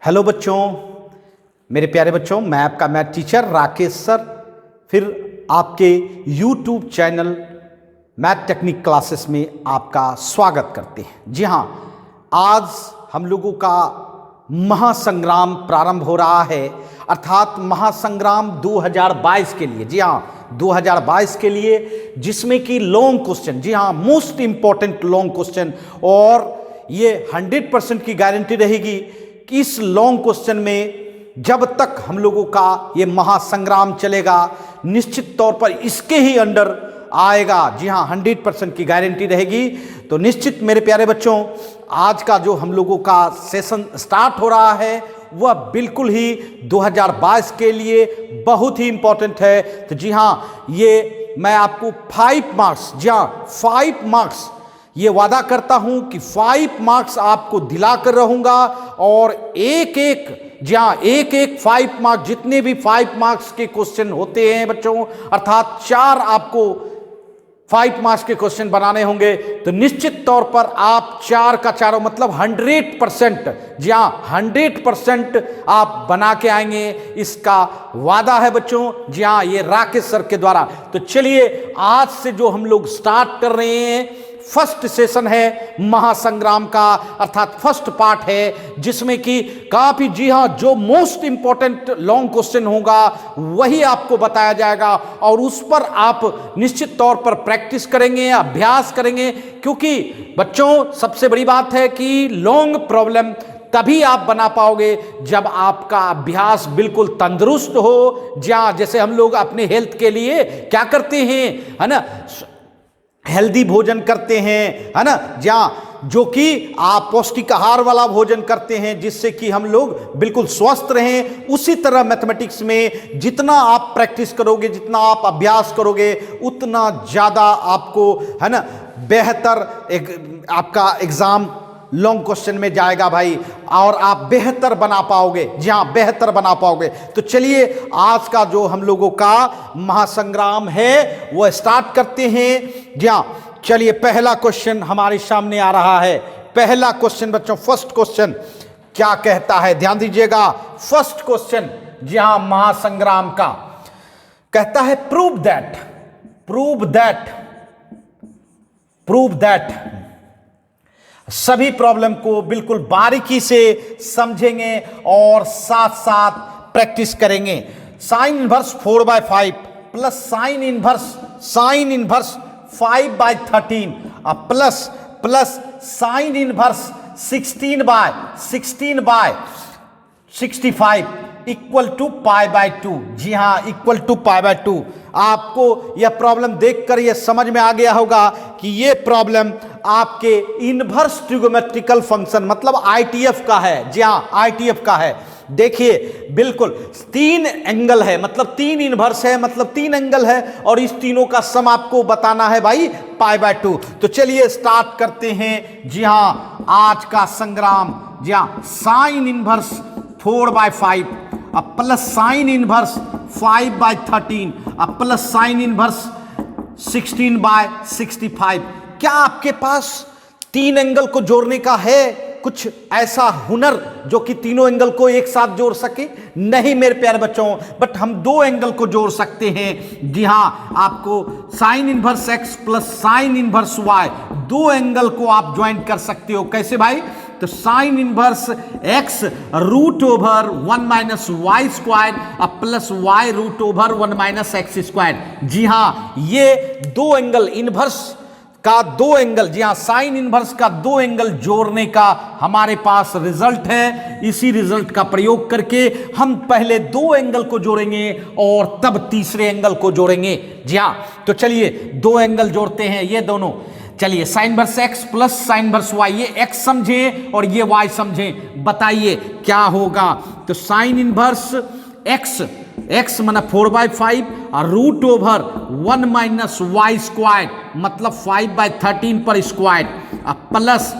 Hello बच्चों, मेरे प्यारे बच्चों, मैं आपका मैथ टीचर राकेश सर फिर आपके YouTube channel math technique classes में आपका स्वागत करते हैं। जी हाँ, आज हम लोगों का महासंग्राम प्रारंभ हो रहा है, अर्थात महासंग्राम 2022 के लिए। जी हाँ, 2022 के लिए, जिसमें कि लॉन्ग क्वेश्चन, जी हाँ, मोस्ट इंपॉर्टेंट लॉन्ग क्वेश्चन, और ये 100% की गारंटी रहेगी कि इस लॉन्ग क्वेश्चन में जब तक हम लोगों का ये महासंग्राम चलेगा, निश्चित तौर पर इसके ही अंडर आएगा। जी हाँ, 100% की गारंटी रहेगी। तो निश्चित मेरे प्यारे बच्चों, आज का जो हम लोगों का सेशन स्टार्ट हो रहा है वह बिल्कुल ही 2022 के लिए बहुत ही इंपॉर्टेंट है। तो जी हाँ, ये मैं आपको 5 मार्क्स, जी हाँ 5 मार्क्स, ये वादा करता हूं कि 5 मार्क्स आपको दिलाकर रहूंगा, और एक एक, जी हाँ, एक एक 5 मार्क्स, जितने भी 5 मार्क्स के क्वेश्चन होते हैं बच्चों, अर्थात 4 आपको 5 मार्क्स के क्वेश्चन बनाने होंगे। तो निश्चित तौर पर आप 4 का चारों, मतलब 100%, जी हाँ 100% आप बना के आएंगे, इसका वादा है बच्चों। जी हाँ, ये राकेश सर के द्वारा। तो चलिए, आज से जो हम लोग स्टार्ट कर रहे हैं, फर्स्ट सेशन है महासंग्राम का, अर्थात फर्स्ट पार्ट है, जिसमें कि काफी, जी हाँ, जो मोस्ट इंपॉर्टेंट लॉन्ग क्वेश्चन होगा वही आपको बताया जाएगा, और उस पर आप निश्चित तौर पर प्रैक्टिस करेंगे, अभ्यास करेंगे। क्योंकि बच्चों, सबसे बड़ी बात है कि लॉन्ग प्रॉब्लम तभी आप बना पाओगे जब आपका अभ्यास बिल्कुल तंदुरुस्त हो। जैसे हम लोग अपने हेल्थ के लिए क्या करते हैं, है ना, हेल्दी भोजन करते हैं, है ना, जहाँ जो कि आप पौष्टिक आहार वाला भोजन करते हैं, जिससे कि हम लोग बिल्कुल स्वस्थ रहें। उसी तरह मैथमेटिक्स में जितना आप प्रैक्टिस करोगे, जितना आप अभ्यास करोगे, उतना ज़्यादा आपको, है ना, बेहतर आपका एग्ज़ाम लॉन्ग क्वेश्चन में जाएगा भाई, और आप बेहतर बना पाओगे। जी हाँ, बेहतर बना पाओगे। तो चलिए, आज का जो हम लोगों का महासंग्राम है वो स्टार्ट करते हैं। जी हाँ, चलिए, पहला क्वेश्चन हमारे सामने आ रहा है। पहला क्वेश्चन बच्चों, फर्स्ट क्वेश्चन क्या कहता है, ध्यान दीजिएगा। फर्स्ट क्वेश्चन, जी हाँ, महासंग्राम का कहता है, prove that, prove that, prove that. सभी प्रॉब्लम को बिल्कुल बारीकी से समझेंगे और साथ साथ प्रैक्टिस करेंगे। Sine inverse 4/5 plus sine inverse 5/13 plus sine inverse 16/65 equal to π/2। जी हाँ, इक्वल टू π/2। आपको यह प्रॉब्लम देखकर यह समझ में आ गया होगा कि यह प्रॉब्लम आपके इनवर्स ट्रिगोमेट्रिकल फंक्शन, मतलब आईटीएफ का है। जी हाँ, आईटीएफ का है। देखिए, बिल्कुल 3 एंगल है, मतलब 3 इनवर्स है, मतलब 3 एंगल है, और इस तीनों का सम आपको बताना है भाई π/2। तो चलिए स्टार्ट करते हैं। जी हाँ, आज का संग्राम। जी हाँ, sign inverse 4/5 plus sine inverse 5/13 plus sine inverse 16/65। क्या आपके पास 3 एंगल को जोड़ने का है कुछ ऐसा हुनर जो कि तीनों एंगल को एक साथ जोड़ सके? नहीं मेरे प्यारे बच्चों, बट हम 2 एंगल को जोड़ सकते हैं। जी हाँ, आपको sine inverse x plus sine inverse y, 2 angle को आप ज्वाइन कर सकते हो। कैसे भाई? तो sine inverse x root over 1 minus Y square plus y root over 1 minus x square. जी हाँ, ये 2 एंगल इनवर्स का 2 एंगल, जी हाँ, साइन इनवर्स का 2 एंगल जोड़ने का हमारे पास रिजल्ट है। इसी रिजल्ट का प्रयोग करके हम पहले 2 एंगल को जोड़ेंगे और तब तीसरे एंगल को जोड़ेंगे। जी हाँ, तो चलिए 2 एंगल जोड़ते हैं, ये दोनों। चलिए, sign inverse x plus sine inverse y, ये x समझें और ये y समझें। बताइए क्या होगा? तो साइन इनवर्स x माना 4/5 और root over 1 minus Y square, मतलब 5/13 पर स्क्वायर, प्लस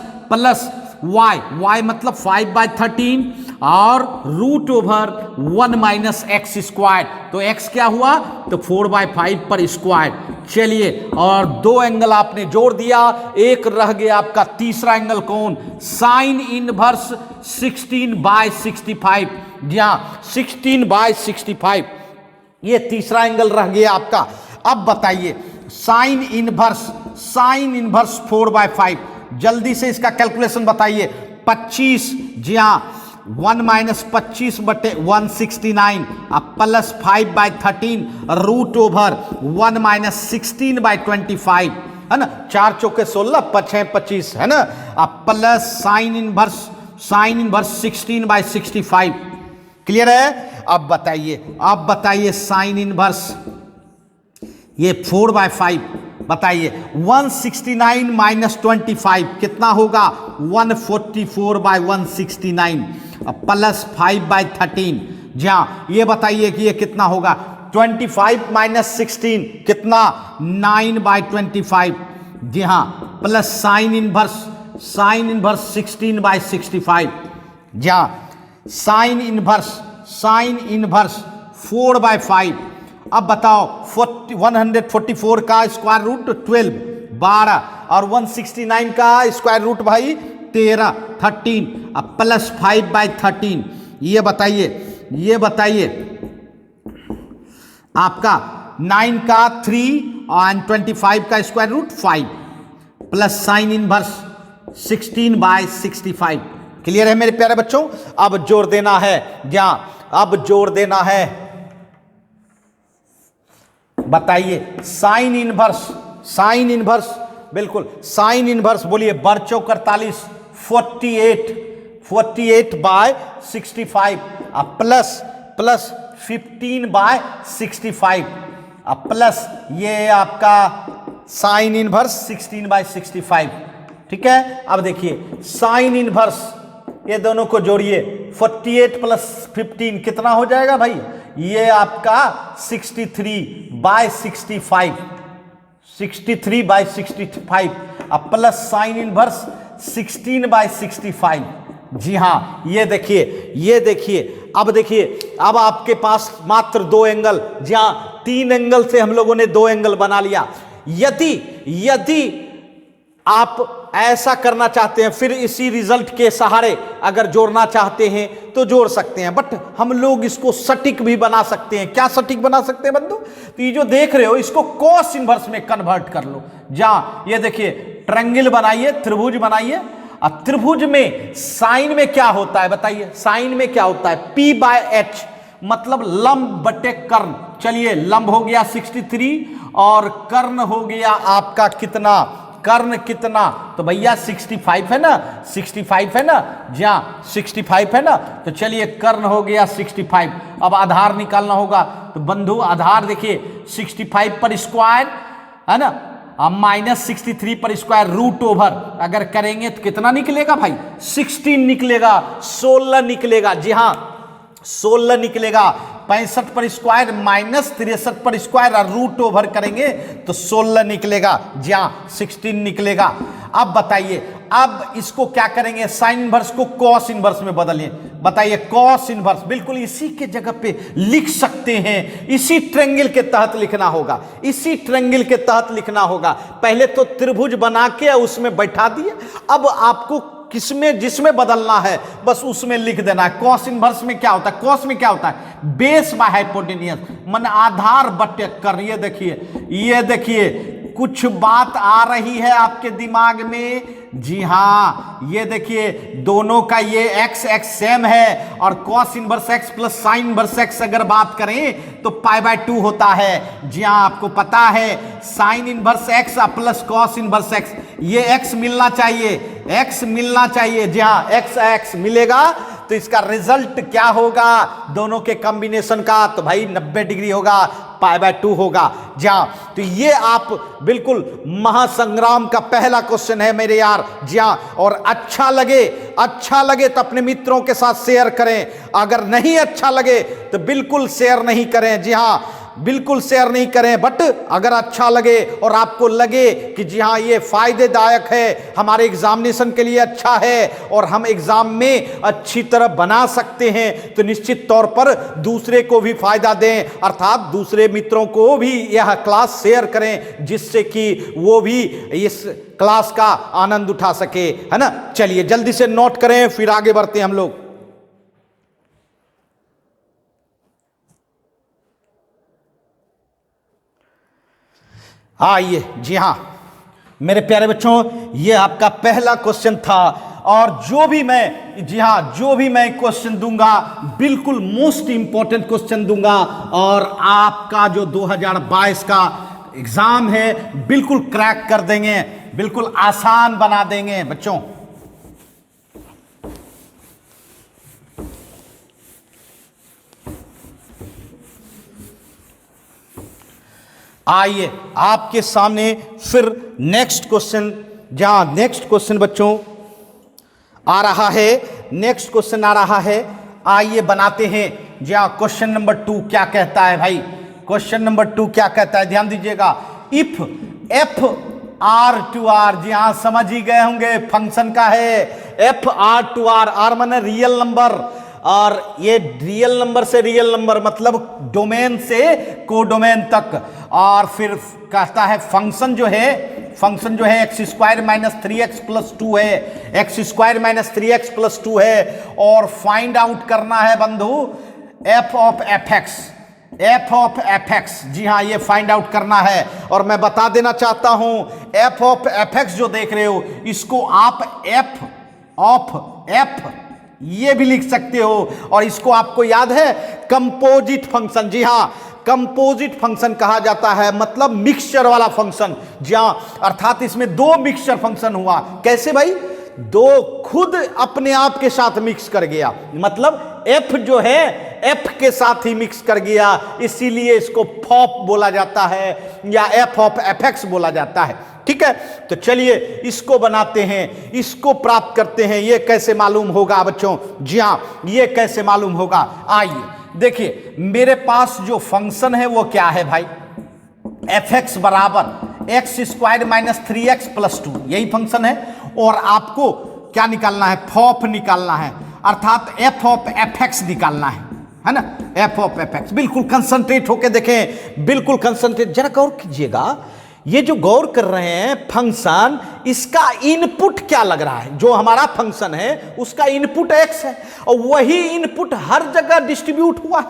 y मतलब 5/13 और root over 1 minus x square, तो एक्स क्या हुआ, तो 4/5 पर स्क्वायर। चलिए, और दो एंगल आपने जोड़ दिया, एक रह गया आपका तीसरा एंगल कौन, साइन इनवर्स 16/65। जी हाँ, 16/65 ये तीसरा एंगल रह गया आपका। अब बताइए साइन इनवर्स 4/5, जल्दी से इसका कैलकुलेशन बताइए। 25, जी हाँ, 1 माइनस 25/169 अब प्लस 5/13 रूट ओवर 1 माइनस 16/25, है ना, 4 चौके 16, 5 25, है ना, अब प्लस साइन इनवर्स 16/65। क्लियर है? अब बताइए साइन इनवर्स ये 4/5, बताइए 169 माइनस 25 कितना होगा, 144/169 प्लस 5/13। जी हाँ, ये बताइए कि ये कितना होगा, 25 माइनस 16 कितना, 9/25। जी हाँ, प्लस साइन इनवर्स 16/65। जी हाँ, साइन इनवर्स 4/5। अब बताओ 144 का स्क्वायर रूट 12 और 169 का स्क्वायर रूट भाई 13 अब प्लस 5/13। ये बताइए आपका 9 का 3 और 25 का square root 5 plus sine inverse 16/65। Clear है मेरे प्यारे बच्चों? अब जोड़ देना है, अब जोड़ देना है। बताइए साइन इनवर्स बिल्कुल साइन इनवर्स बोलिए, बर्चो 48 48/65 प्लस 15/65 प्लस ये आपका साइन इनवर्स 16/65। ठीक है, अब देखिए साइन इनवर्स ये दोनों को जोड़िए, 48 प्लस 15 कितना हो जाएगा भाई, ये आपका 63/65 अब प्लस साइन इनवर्स 16/65। जी हाँ, ये देखिए अब आपके पास मात्र दो एंगल, जी हाँ 3 एंगल से हम लोगों ने 2 एंगल बना लिया। यदि आप ऐसा करना चाहते हैं, फिर इसी रिजल्ट के सहारे अगर जोड़ना चाहते हैं तो जोड़ सकते हैं, बट हम लोग इसको सटीक भी बना सकते हैं। क्या सटीक बना सकते हैं बंधु? तो ये जो देख रहे हो इसको कॉस इनवर्स में कन्वर्ट कर लो। जहां ये देखिए ट्रायंगल बनाइए, त्रिभुज बनाइए, अब त्रिभुज में साइन में क्या होता है बताइए, साइन में क्या होता है, P/H मतलब लंब बटे कर्ण। चलिए, लंब हो गया 63 और कर्ण हो गया आपका कितना, कर्ण कितना, तो भैया 65 है ना, 65 है ना, जी हाँ 65 है ना, तो चलिए कर्ण हो गया 65। अब आधार निकालना होगा, तो बंधु आधार देखिए 65 पर स्क्वायर है ना, अब माइनस 63 पर स्क्वायर रूट ओवर अगर करेंगे तो कितना निकलेगा भाई, 16 निकलेगा, 16 निकलेगा। जी हाँ 16 निकलेगा। 65 पर स्क्वायर माइनस 63 पर स्क्वायर और रूट ओवर करेंगे तो 16 निकलेगा। जी हाँ 16 निकलेगा। अब बताइए, अब इसको क्या करेंगे, साइन इनवर्स को कॉस इनवर्स में बदलिए। बताइए कॉस इनवर्स बिल्कुल इसी के जगह पे लिख सकते हैं, इसी ट्रायंगल के तहत लिखना होगा, इसी ट्रायंगल के तहत लिखना होगा। पहले तो त्रिभुज बना के उसमें बैठा दिए, अब आपको किसमें जिसमें बदलना है बस उसमें लिख देना है। कॉस इनवर्स में क्या होता है, कॉस में क्या होता है, बेस बाय हाइपोटेन्यूस मन आधार बटे कर्ण। ये देखिए कुछ बात आ रही है आपके दिमाग में। जी हाँ, ये देखिए दोनों का ये x सेम है और cos inverse x plus sine inverse x अगर बात करें तो π/2 होता है। जी हाँ, आपको पता है sign inverse x plus cos inverse x, ये x मिलना चाहिए, x मिलना चाहिए। जी हाँ x मिलेगा तो इसका रिजल्ट क्या होगा, दोनों के कॉम्बिनेशन का, तो भाई 90 डिग्री होगा, π/2 होगा। जी हाँ, तो ये आप बिल्कुल महासंग्राम का पहला क्वेश्चन है मेरे यार। जी हाँ, और अच्छा लगे तो अपने मित्रों के साथ शेयर करें, अगर नहीं अच्छा लगे तो बिल्कुल शेयर नहीं करें। जी हाँ, बिल्कुल शेयर नहीं करें, बट अगर अच्छा लगे और आपको लगे कि जी हाँ ये फायदेदायक है, हमारे एग्जामिनेशन के लिए अच्छा है और हम एग्जाम में अच्छी तरह बना सकते हैं, तो निश्चित तौर पर दूसरे को भी फायदा दें, अर्थात दूसरे मित्रों को भी यह क्लास शेयर करें, जिससे कि वो भी इस क्लास का आनंद उठा सके, है ना। चलिए जल्दी से नोट करें, फिर आगे बढ़ते हैं हम लोग। आइए, जी हां मेरे प्यारे बच्चों, ये आपका पहला क्वेश्चन था, और जो भी मैं क्वेश्चन दूंगा बिल्कुल मोस्ट इंपॉर्टेंट क्वेश्चन दूंगा, और आपका जो 2022 का एग्जाम है बिल्कुल क्रैक कर देंगे, बिल्कुल आसान बना देंगे बच्चों। आइए आपके सामने फिर नेक्स्ट क्वेश्चन, जहां नेक्स्ट क्वेश्चन बच्चों आ रहा है, नेक्स्ट क्वेश्चन आ रहा है, आइए बनाते हैं। जहां क्वेश्चन नंबर 2 क्या कहता है भाई, क्वेश्चन नंबर 2 क्या कहता है, ध्यान दीजिएगा। If F R to R, जी हाँ समझ ही गए होंगे, फंक्शन का है F R to R, R माने रियल नंबर, और ये रियल नंबर से रियल नंबर मतलब डोमेन से कोडोमेन तक, और फिर कहता है फंक्शन जो है x square minus 3x plus 2 है, x square minus 3x plus 2 है, और फाइंड आउट करना है बंधु एफ ऑफ एफ एक्स, जी हाँ ये फाइंड आउट करना है। और मैं बता देना चाहता हूं एफ ऑफ एफ एक्स जो देख रहे हो, इसको आप एफ ऑफ एफ ये भी लिख सकते हो, और इसको आपको याद है कंपोजिट फंक्शन, जी हाँ कंपोजिट फंक्शन कहा जाता है, मतलब मिक्सचर वाला फंक्शन, जी हाँ, अर्थात इसमें दो मिक्सचर फंक्शन हुआ। कैसे भाई, दो खुद अपने आप के साथ मिक्स कर गया, मतलब एफ जो है एफ के साथ ही मिक्स कर गया, इसीलिए इसको फॉप बोला जाता है या एफ ऑफ एफ एक्स बोला जाता है। ठीक है, तो चलिए इसको बनाते हैं, इसको प्राप्त करते हैं। ये कैसे मालूम होगा बच्चों, जी हाँ ये कैसे मालूम होगा, आइए देखिए मेरे पास जो फंक्शन है वो क्या है भाई, एफ एक्स बराबर x square minus 3x plus 2, यही फंक्शन है, और आपको क्या निकालना है, फॉप निकालना है, अर्थात एफ ऑफ एफ एक्स निकालना है ना, एफ ऑफ एफ एक्स। बिल्कुल कंसंट्रेट होके देखें, बिल्कुल कंसंट्रेट, जरा गौर कीजिएगा, ये जो गौर कर रहे हैं फंक्शन, इसका इनपुट क्या लग रहा है, जो हमारा फंक्शन है उसका इनपुट x है, और वही इनपुट हर जगह डिस्ट्रीब्यूट हुआ है।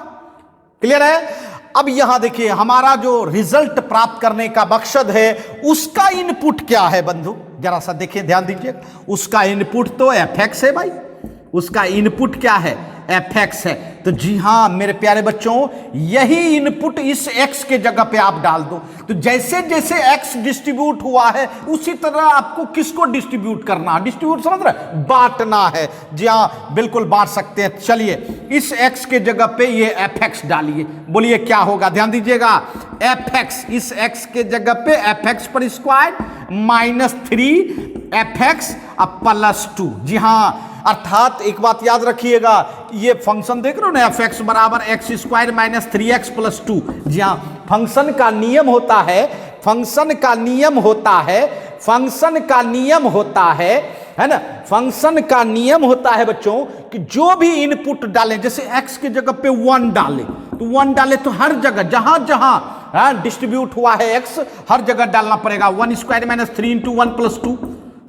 क्लियर है। अब यहां देखिए हमारा जो रिजल्ट प्राप्त करने का मकसद है उसका इनपुट क्या है बंधु, जरा सा देखिए, ध्यान दीजिए, उसका इनपुट तो एफ एक्स है भाई, उसका इनपुट क्या है, एफ एक्स है। तो जी हां मेरे प्यारे बच्चों, यही इनपुट इस x के जगह पे आप डाल दो, तो जैसे जैसे x डिस्ट्रीब्यूट हुआ है उसी तरह आपको किसको डिस्ट्रीब्यूट करना, डिस्ट्रीब्यूट समझ रहे, बांटना है। जी हां बिल्कुल बांट सकते हैं। चलिए इस x के जगह पे ये एफ एक्स डालिए, बोलिए क्या होगा, ध्यान दीजिएगा, एफ एक्स, इस x के जगह पे एफ एक्स पर square minus 3 F x plus 2, जी हाँ, अर्थात एक बात याद रखिएगा, ये फंक्शन देख रहे हो ना, एफ एक्स बराबर x square minus 3x plus 2, जी हाँ फंक्शन का नियम होता है, फंक्शन का नियम होता है, फंक्शन का नियम होता है ना, फंक्शन का नियम होता है बच्चों कि जो भी इनपुट डालें, जैसे x के जगह पे 1 डालें, तो 1 डाले तो हर जगह जहां जहां डिस्ट्रीब्यूट हुआ है x, हर जगह डालना पड़ेगा 1 स्क्वायर माइनस 3 इंटू 1 प्लस 2,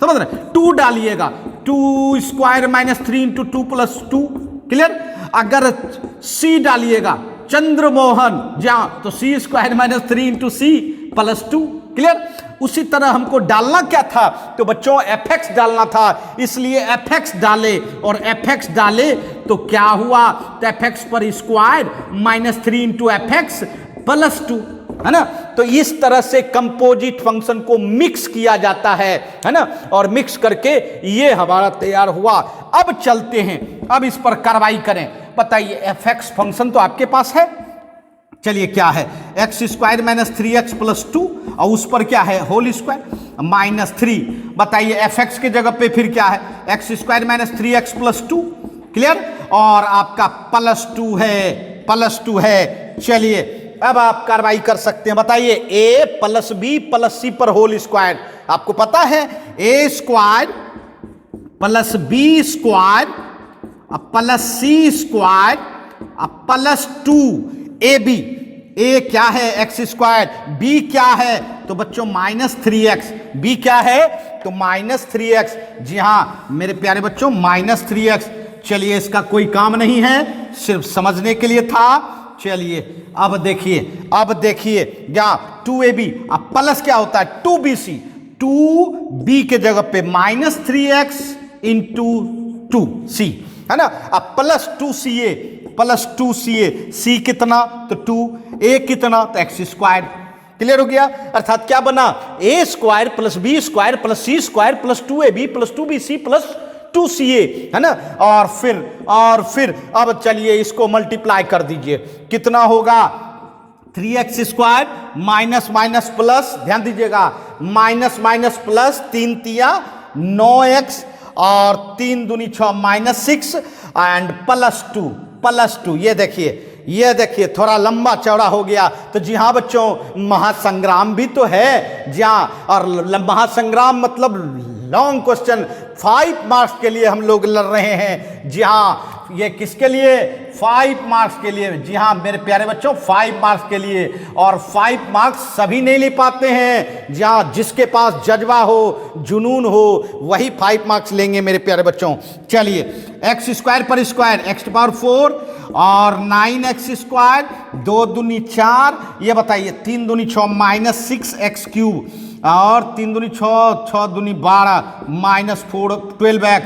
समझ रहे, 2 डालिएगा, 2 square minus 3 into 2 plus 2, clear. अगर c डालिएगा चंद्रमोहन, जहां तो c square minus 3 into c plus 2, clear. उसी तरह हमको डालना क्या था, तो बच्चों एफ एक्स डालना था, इसलिए एफ एक्स डाले, और एफ एक्स डाले तो क्या हुआ, तो एफ एक्स पर square minus 3 into F x plus 2, है ना। तो इस तरह से कंपोजिट फंक्शन को मिक्स किया जाता है ना, और मिक्स करके ये हमारा तैयार हुआ। अब चलते हैं, अब इस पर कार्रवाई करें। बताइए एफ एक्स फंक्शन तो आपके पास है, चलिए क्या है, x square minus 3x plus 2, और उस पर क्या है होल स्क्वायर माइनस 3। बताइए एफ एक्स के जगह पे फिर क्या है, x square minus 3x plus 2, clear, और आपका प्लस 2 है, प्लस 2 है। चलिए अब आप कार्रवाई कर सकते हैं। बताइए A plus B plus C पर होल स्क्वायर, आपको पता है A square plus B square plus C square plus 2ab। A क्या है एक्स स्क्वायर, बी क्या है तो बच्चों -3x, बी क्या है तो -3x। जी हां मेरे प्यारे बच्चों -3x। चलिए इसका कोई काम नहीं है, सिर्फ समझने के लिए था। चलिए अब देखिए क्या 2ab अब प्लस क्या होता है 2bc, 2b के जगह पे -3x इंटू 2c है ना। अब प्लस 2ca, c कितना तो 2, a कितना तो एक्स स्क्वायर। क्लियर हो गया, अर्थात क्या बना A square plus B square plus C square plus 2ab plus 2bc plus 2ca है ना। और फिर अब चलिए इसको मल्टीप्लाई कर दीजिए, कितना होगा 3x square minus minus plus, ध्यान दीजिएगा माइनस माइनस प्लस, 3 तिया 9x और 3 दूनी 6 -6 एंड प्लस 2। ये देखिए थोड़ा लंबा चौड़ा हो गया। तो जी हाँ बच्चों महासंग्राम भी तो है जी हाँ, और महासंग्राम मतलब लॉन्ग क्वेश्चन 5 मार्क्स के लिए हम लोग लड़ रहे हैं। जी हाँ ये किसके लिए 5 मार्क्स के लिए। जी हाँ मेरे प्यारे बच्चों 5 मार्क्स के लिए, और 5 मार्क्स सभी नहीं ले पाते हैं। जी हाँ जिसके पास जज्बा हो जुनून हो वही 5 मार्क्स लेंगे मेरे प्यारे बच्चों। चलिए एक्स स्क्वायर पर स्क्वायर एक्स पावर 4 और 9x स्क्वायर 2 दूनी 4, ये बताइए 3 दूनी 6 -6x क्यूब और 3 दूनी 6 6 दूनी 12 -4 12x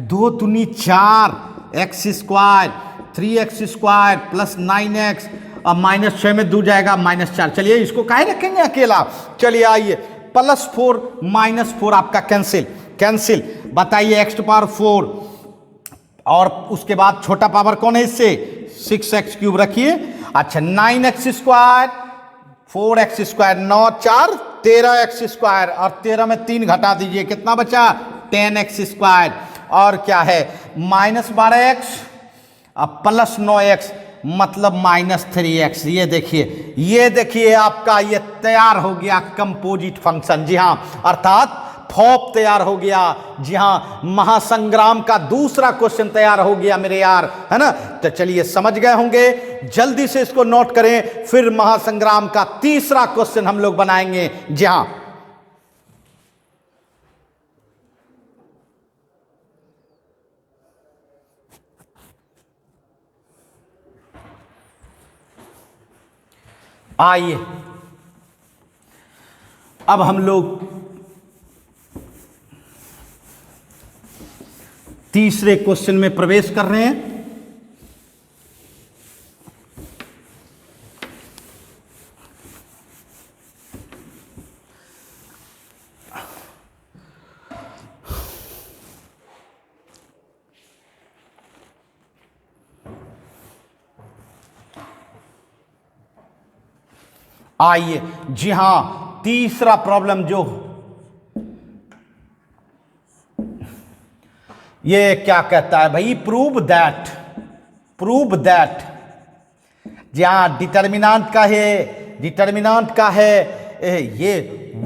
2 दूनी 4 x square 3x square plus 9x और -6 में 2 जाएगा -4। चलिए इसको काहे रखेंगे अकेला। चलिए आइए +4 -4 आपका कैंसिल। बताइए एक्स पावर 4 और उसके बाद छोटा पावर कौन है इससे 6x क्यूब रखिए। अच्छा 9x square 4x square 9 4 13x square और 13 में 3 घटा दीजिए, कितना बचा 10x स्क्वायर। और क्या है -12x अब प्लस 9x मतलब -3x। ये देखिए आपका ये तैयार हो गया कंपोजिट फंक्शन। जी हाँ अर्थात फॉप तैयार हो गया। जी हाँ महासंग्राम का दूसरा क्वेश्चन तैयार हो गया मेरे यार, है ना। तो चलिए समझ गए होंगे, जल्दी से इसको नोट करें, फिर महासंग्राम का तीसरा क्वेश्चन हम लोग बनाएंगे। जी हाँ आइए अब हम लोग तीसरे क्वेश्चन में प्रवेश कर रहे हैं। आइए जी हां तीसरा प्रॉब्लम जो ये क्या कहता है भाई, प्रूव दैट जी हां डिटर्मिनेंट का है ये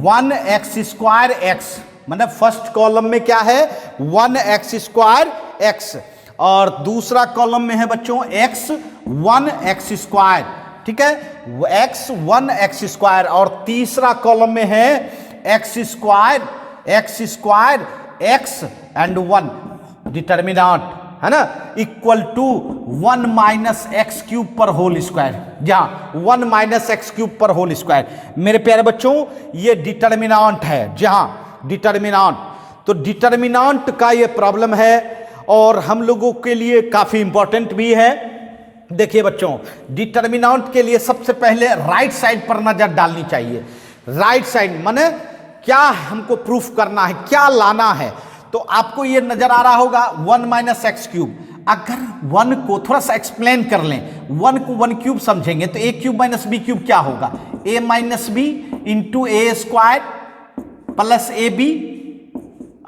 1x स्क्वायर एक्स, मतलब फर्स्ट कॉलम में क्या है 1x स्क्वायर एक्स और दूसरा कॉलम में है बच्चों x 1x स्क्वायर, ठीक है x 1x स्क्वायर और तीसरा कॉलम में है x square x and 1 determinant है ना equal to 1 minus x cube पर होल स्क्वायर, जहां 1 माइनस एक्स क्यूब पर होल स्क्वायर। मेरे प्यारे बच्चों ये डिटर्मिनेंट है, जहां डिटर्मिनेंट, तो डिटर्मिनेंट का ये प्रॉब्लम है और हम लोगों के लिए काफी इंपॉर्टेंट भी है। देखिए बच्चों डिटर्मिनेंट के लिए सबसे पहले राइट साइड पर नजर डालनी चाहिए। राइट साइड माने क्या हमको प्रूफ करना है, क्या लाना है, तो आपको ये नजर आ रहा होगा 1 माइनस एक्स क्यूब। अगर 1 को थोड़ा सा एक्सप्लेन कर लें, 1 को 1 क्यूब समझेंगे तो A cube minus B cube क्या होगा, A minus B into A square plus A B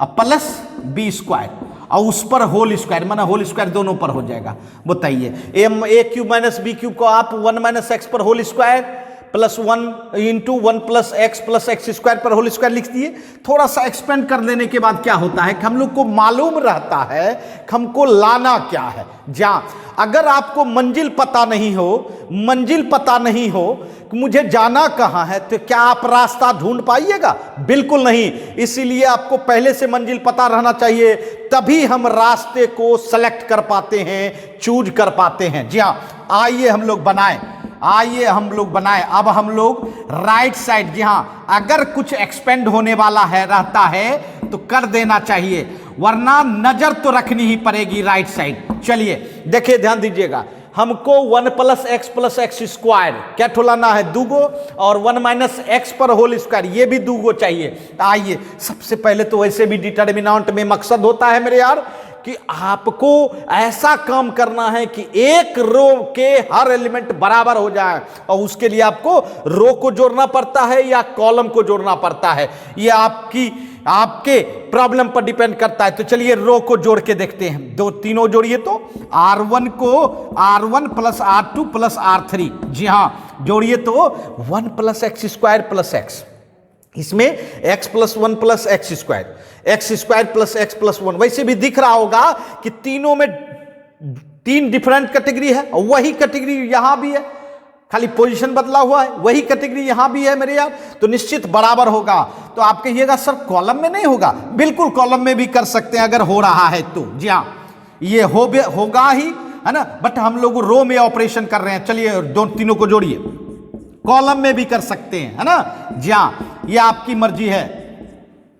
plus B square. और उस पर होल स्क्वायर, माना होल स्क्वायर दोनों पर हो जाएगा। बताइए A cube minus B cube को आप 1 माइनस एक्स पर whole square plus 1 into 1 plus x square पर होल स्क्वायर लिख दिए। थोड़ा सा एक्सपेंड कर देने के बाद क्या होता है कि हम लोग को मालूम रहता है कि हमको लाना क्या है। जहाँ अगर आपको मंजिल पता नहीं हो कि मुझे जाना कहाँ है, तो क्या आप रास्ता ढूंढ पाइएगा? बिल्कुल नहीं। इसीलिए आपको पहले से मंजिल पता रहना चाहिए, तभी हम रास्ते को सेलेक्ट कर पाते हैं, चूज कर पाते हैं। जी हाँ, आइए हम लोग बनाएं। अब हम लोग राइट साइड, जी हाँ, अगर कुछ एक्सपेंड होने वाला है रहता है तो कर देना चाहिए, वरना नजर तो रखनी ही पड़ेगी राइट साइड। चलिए देखिए, ध्यान दीजिएगा, हमको 1 प्लस एक्स स्क्वायर क्या ठोलाना है? दूगो, और 1 माइनस एक्स पर होल स्क्वायर ये भी दूगो चाहिए। आइए सबसे पहले तो वैसे भी डिटर्मिनेंट में मकसद होता है मेरे यार कि आपको ऐसा काम करना है कि एक रो के हर एलिमेंट बराबर हो जाए, और उसके लिए आपको रो को जोड़ना पड़ता है या कॉलम को जोड़ना पड़ता है, ये आपके प्रॉब्लम पर डिपेंड करता है। तो चलिए रो को जोड़ के देखते हैं। तीनों जोड़िए तो R1 को R1 plus R2 plus R3, जी हाँ जोड़िए तो 1 plus x square plus x, इसमें x plus 1 plus x square plus x plus 1। वैसे भी दिख रहा होगा कि तीनों में 3 डिफरेंट कैटेगरी है, और वही कैटेगरी यहां भी है, खाली पोजीशन बदला हुआ है, वही कैटेगरी यहां भी है मेरे यार, तो निश्चित बराबर होगा। तो आप कहिएगा सर कॉलम में नहीं होगा? बिल्कुल कॉलम में भी कर सकते हैं अगर हो रहा है तो, जी हाँ ये होगा ही, है ना, बट हम लोग रो में ऑपरेशन कर रहे हैं। चलिए तीनों को जोड़िए, कॉलम में भी कर सकते हैं, है ना, जी हाँ ये आपकी मर्जी है।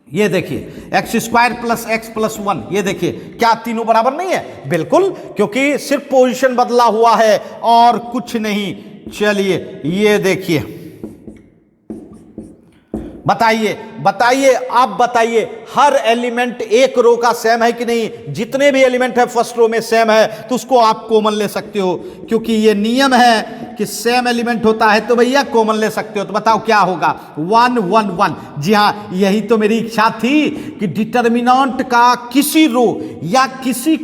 ये देखिए x square plus x plus 1, ये देखिए क्या तीनों बराबर नहीं है? बिल्कुल, क्योंकि सिर्फ पोजीशन बदला हुआ है और कुछ नहीं। चलिए ये देखिए, बताइए आप बताइए, हर एलिमेंट एक रो का सेम है कि नहीं? जितने भी एलिमेंट है फर्स्ट रो में सेम है तो उसको आप कॉमन ले सकते हो, क्योंकि ये नियम है कि सेम एलिमेंट होता है तो भैया कॉमन ले सकते हो। तो बताओ क्या होगा? 1 1 1। जी हाँ, यही तो मेरी इच्छा थी कि डिटर्मिनेंट का किसी रो या किसी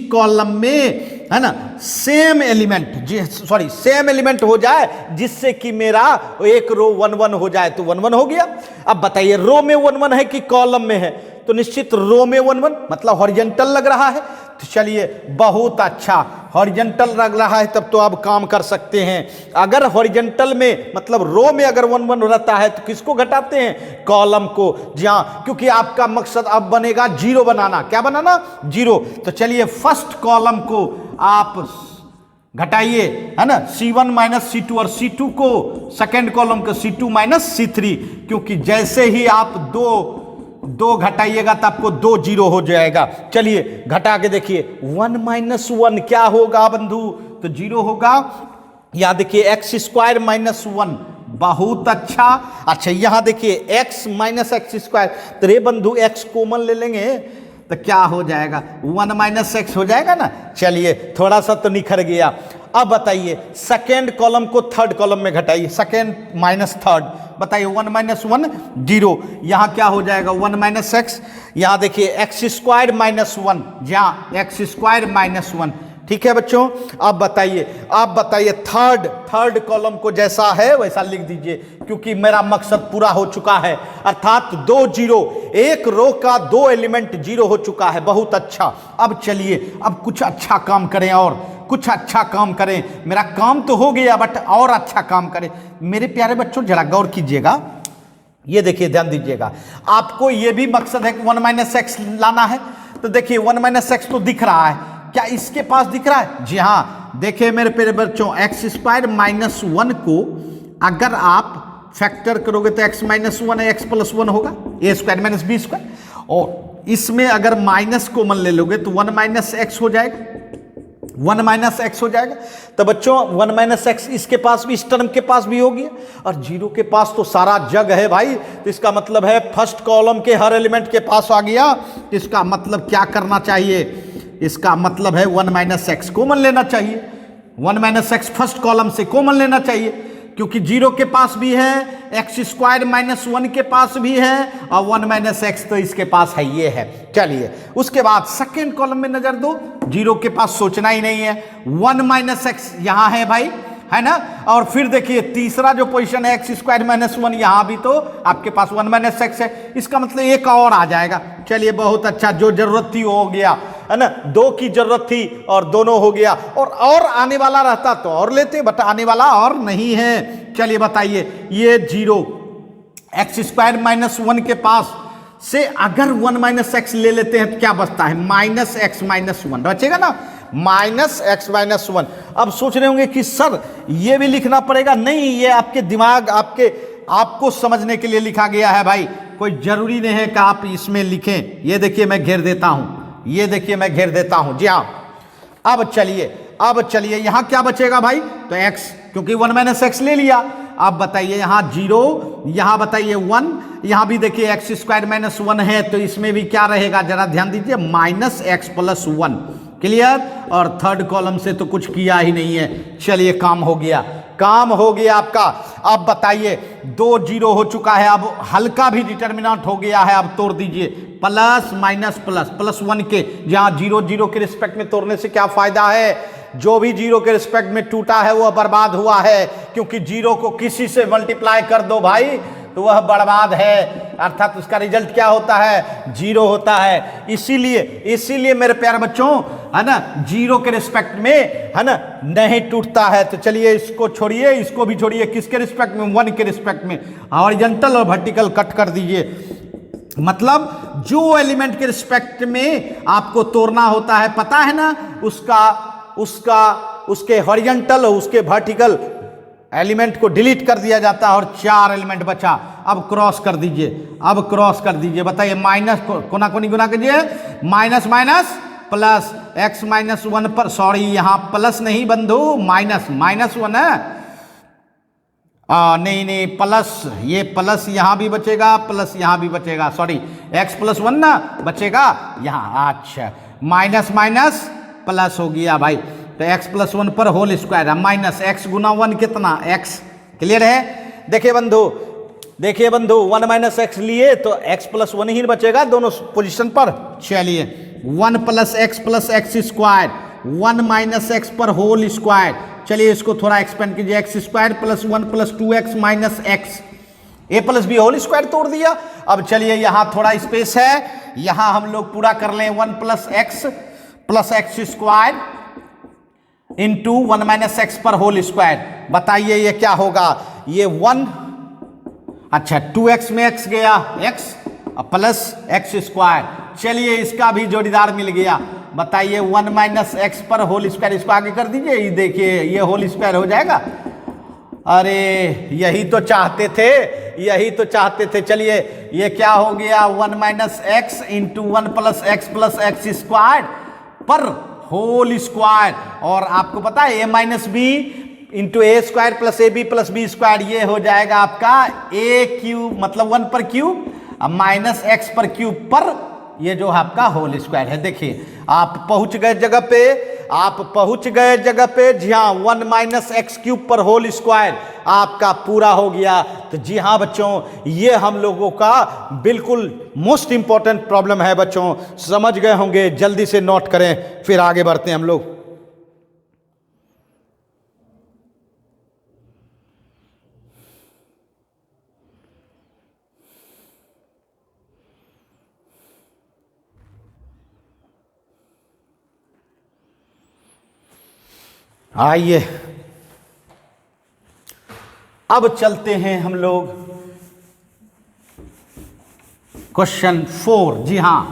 कॉलम में है ना सेम एलिमेंट हो जाए, जिससे कि मेरा एक रो 1 1 हो जाए, तो 1 1 हो गया। अब बताइए रो में 1 1 है कि कॉलम में है? तो निश्चित रो में 1 1, मतलब हॉरिजॉन्टल लग रहा है। तो चलिए बहुत अच्छा, हॉरिजॉन्टल लग रहा है तब तो आप काम कर सकते हैं। अगर हॉरिजॉन्टल में मतलब रो में अगर 1 1 रहता है तो किसको घटाते हैं? कॉलम को। जी हाँ, क्योंकि आपका मकसद अब बनेगा 0 बनाना। क्या बनाना? 0। तो चलिए फर्स्ट कॉलम को आप घटाइए, है ना, C1 माइनस C2, और C2 को सेकेंड कॉलम को C2 माइनस C3, क्योंकि जैसे ही आप दो घटाइएगा तो आपको 2 0 हो जाएगा। चलिए घटा के देखिए, 1 माइनस 1 क्या होगा बंधु? तो 0 होगा। यहां देखिए एक्स स्क्वायर माइनस 1, बहुत अच्छा। यहां देखिए x माइनस एक्स स्क्वायर, तो रे बंधु x कॉमन ले लेंगे तो क्या हो जाएगा? 1 माइनस एक्स हो जाएगा ना। चलिए थोड़ा सा तो निखर गया। अब बताइए सेकेंड कॉलम को थर्ड कॉलम में घटाइए, सेकेंड माइनस थर्ड, बताइए 1 माइनस 1 0। यहाँ क्या हो जाएगा? 1 माइनस एक्स। यहाँ देखिए एक्स स्क्वायर माइनस 1, जहाँ एक्स स्क्वायर माइनस 1। ठीक है बच्चों, अब बताइए थर्ड कॉलम को जैसा है वैसा लिख दीजिए, क्योंकि मेरा मकसद पूरा हो चुका है। अर्थात 2 0, एक रो का 2 एलिमेंट 0 हो चुका है। बहुत अच्छा। अब चलिए अब कुछ अच्छा काम करें, और कुछ अच्छा काम करें। मेरा काम तो हो गया बट और अच्छा काम करें। मेरे प्यारे बच्चों जरा गौर कीजिएगा, ये देखिए ध्यान दीजिएगा, आपको ये भी मकसद है कि 1 माइनस एक्स लाना है। तो देखिए 1 माइनस एक्स तो दिख रहा है, क्या इसके पास दिख रहा है? जी हाँ, देखिए मेरे प्यारे बच्चों, एक्स स्क्वायर माइनस 1 को अगर आप फैक्टर करोगे तो एक्स माइनस 1 है, एक्स प्लस 1 होगा, ए स्क्वायर माइनस बी स्क्वायर। और इसमें अगर माइनस कॉमन ले लोगे तो 1 माइनस एक्स हो जाएगा, 1 माइनस एक्स हो जाएगा। तो बच्चों 1 माइनस एक्स इसके पास भी, इस टर्म के पास भी हो गया, और 0 के पास तो सारा जग है भाई। तो इसका मतलब है फर्स्ट कॉलम के हर एलिमेंट के पास आ गया। इसका मतलब क्या करना चाहिए? इसका मतलब है 1 माइनस एक्स कॉमन लेना चाहिए। 1 माइनस एक्स फर्स्ट कॉलम से कॉमन लेना चाहिए, क्योंकि जीरो के पास भी है, एक्स स्क्वायर माइनस 1 के पास भी है और 1 माइनस एक्स तो इसके पास है, ये है। चलिए उसके बाद सेकेंड कॉलम में नजर दो, जीरो के पास सोचना ही नहीं है, 1 माइनस एक्स यहां है भाई, है ना। और फिर देखिए तीसरा जो पोजीशन है एक्स स्क्वायर माइनस 1, यहां भी तो आपके पास 1 माइनस एक्स है, इसका मतलब एक और आ जाएगा। चलिए बहुत अच्छा, जो जरूरत थी वो हो गया, है ना, दो की जरूरत थी और दोनों हो गया, और आने वाला रहता तो और लेते, बट आने वाला और नहीं है। चलिए बताइए, ये जीरो एक्स स्क्वायर माइनस 1 के पास से अगर 1 माइनस एक्स ले लेते हैं तो क्या बचता है, माइनस एक्स माइनस 1 बचेगा ना, माइनस एक्स माइनस 1। अब सोच रहे होंगे कि सर ये भी लिखना पड़ेगा, नहीं, ये आपके दिमाग आपको समझने के लिए लिखा गया है भाई, कोई जरूरी नहीं है कि आप इसमें लिखें। ये देखिए मैं घेर देता हूं, ये देखिए मैं घेर देता हूं, जी हाँ। अब चलिए यहां क्या बचेगा भाई, तो x, क्योंकि 1 माइनस एक्स ले लिया। अब बताइए यहां जीरो, यहां बताइए 1, यहां भी देखिए एक्स स्क्वायर माइनस 1 है, तो इसमें भी क्या रहेगा, जरा ध्यान दीजिए, माइनस एक्स प्लस 1। क्लियर। और थर्ड कॉलम से तो कुछ किया ही नहीं है। चलिए काम हो गया आपका। अब बताइए, 2 जीरो हो चुका है, अब हल्का भी डिटर्मिनेंट हो गया है, अब तोड़ दीजिए, प्लस माइनस प्लस, प्लस 1 के, जहां जीरो जीरो के रिस्पेक्ट में तोड़ने से क्या फायदा है, जो भी जीरो के रिस्पेक्ट में टूटा है वह बर्बाद हुआ है, क्योंकि जीरो को किसी से मल्टीप्लाई कर दो भाई तो वह बर्बाद है, अर्थात उसका रिजल्ट क्या होता है, जीरो होता है। इसीलिए मेरे प्यारे बच्चों, है ना, जीरो के रिस्पेक्ट में, है ना, नहीं टूटता है। तो चलिए इसको छोड़िए, इसको भी छोड़िए, किसके रिस्पेक्ट में, 1 के रिस्पेक्ट में, हॉरिजॉन्टल और वर्टिकल कट कर दीजिए। मतलब जो एलिमेंट के रिस्पेक्ट में आपको तोड़ना होता है, पता है ना, उसके हॉरिजॉन्टल और उसके वर्टिकल एलिमेंट को डिलीट कर दिया जाता है और 4 एलिमेंट बचा। अब क्रॉस कर दीजिए, बताइए, माइनस कोना कोनी गुना कीजिए, minus minus plus, x minus 1 पर, सॉरी यहां प्लस नहीं बंधु, माइनस 1 है, नहीं प्लस, ये प्लस यहां भी बचेगा, प्लस यहां भी बचेगा, सॉरी एक्स प्लस 1 ना बचेगा यहां। अच्छा, माइनस माइनस प्लस हो गया भाई, तो x प्लस 1 पर होल स्क्वायर, माइनस एक्स गुना 1 कितना, x। क्लियर है। देखिए बंधु 1 माइनस एक्स लिए तो x प्लस 1 ही बचेगा दोनों पोजीशन पर। चलिए 1 plus x square, 1 minus x पर होल स्क्वायर। चलिए इसको थोड़ा एक्सपेंड कीजिए, x square plus 1 plus 2x minus x, a plus b whole square तोड़ दिया। अब चलिए यहां थोड़ा स्पेस है, यहां हम लोग पूरा कर लें, 1 plus x square into 1 minus x पर होल स्क्वायर। बताइए ये क्या होगा, ये 1, अच्छा 2x में x गया, x प्लस एक्स स्क्वायर। चलिए इसका भी जोड़ीदार मिल गया। बताइए 1 माइनस एक्स पर होल स्क्वायर, इसको आगे कर दीजिए, ये देखिए ये होल स्क्वायर हो जाएगा। अरे यही तो चाहते थे। चलिए ये क्या हो गया, 1 minus x into 1 plus x square पर होल स्क्वायर। और आपको पता है a minus B into A square plus A B plus B square, ये हो जाएगा आपका a क्यूब, मतलब 1 पर क्यूब माइनस एक्स पर क्यूब पर ये जो है आपका होल स्क्वायर है। देखिए आप पहुंच गए जगह पे, जी हाँ, 1 माइनस एक्स क्यूब पर होल स्क्वायर आपका पूरा हो गया। तो जी हाँ बच्चों, ये हम लोगों का बिल्कुल मोस्ट इंपॉर्टेंट प्रॉब्लम है बच्चों, समझ गए होंगे, जल्दी से नोट करें, फिर आगे बढ़ते हैं हम लोग। आइए अब चलते हैं हम लोग क्वेश्चन 4। जी हां,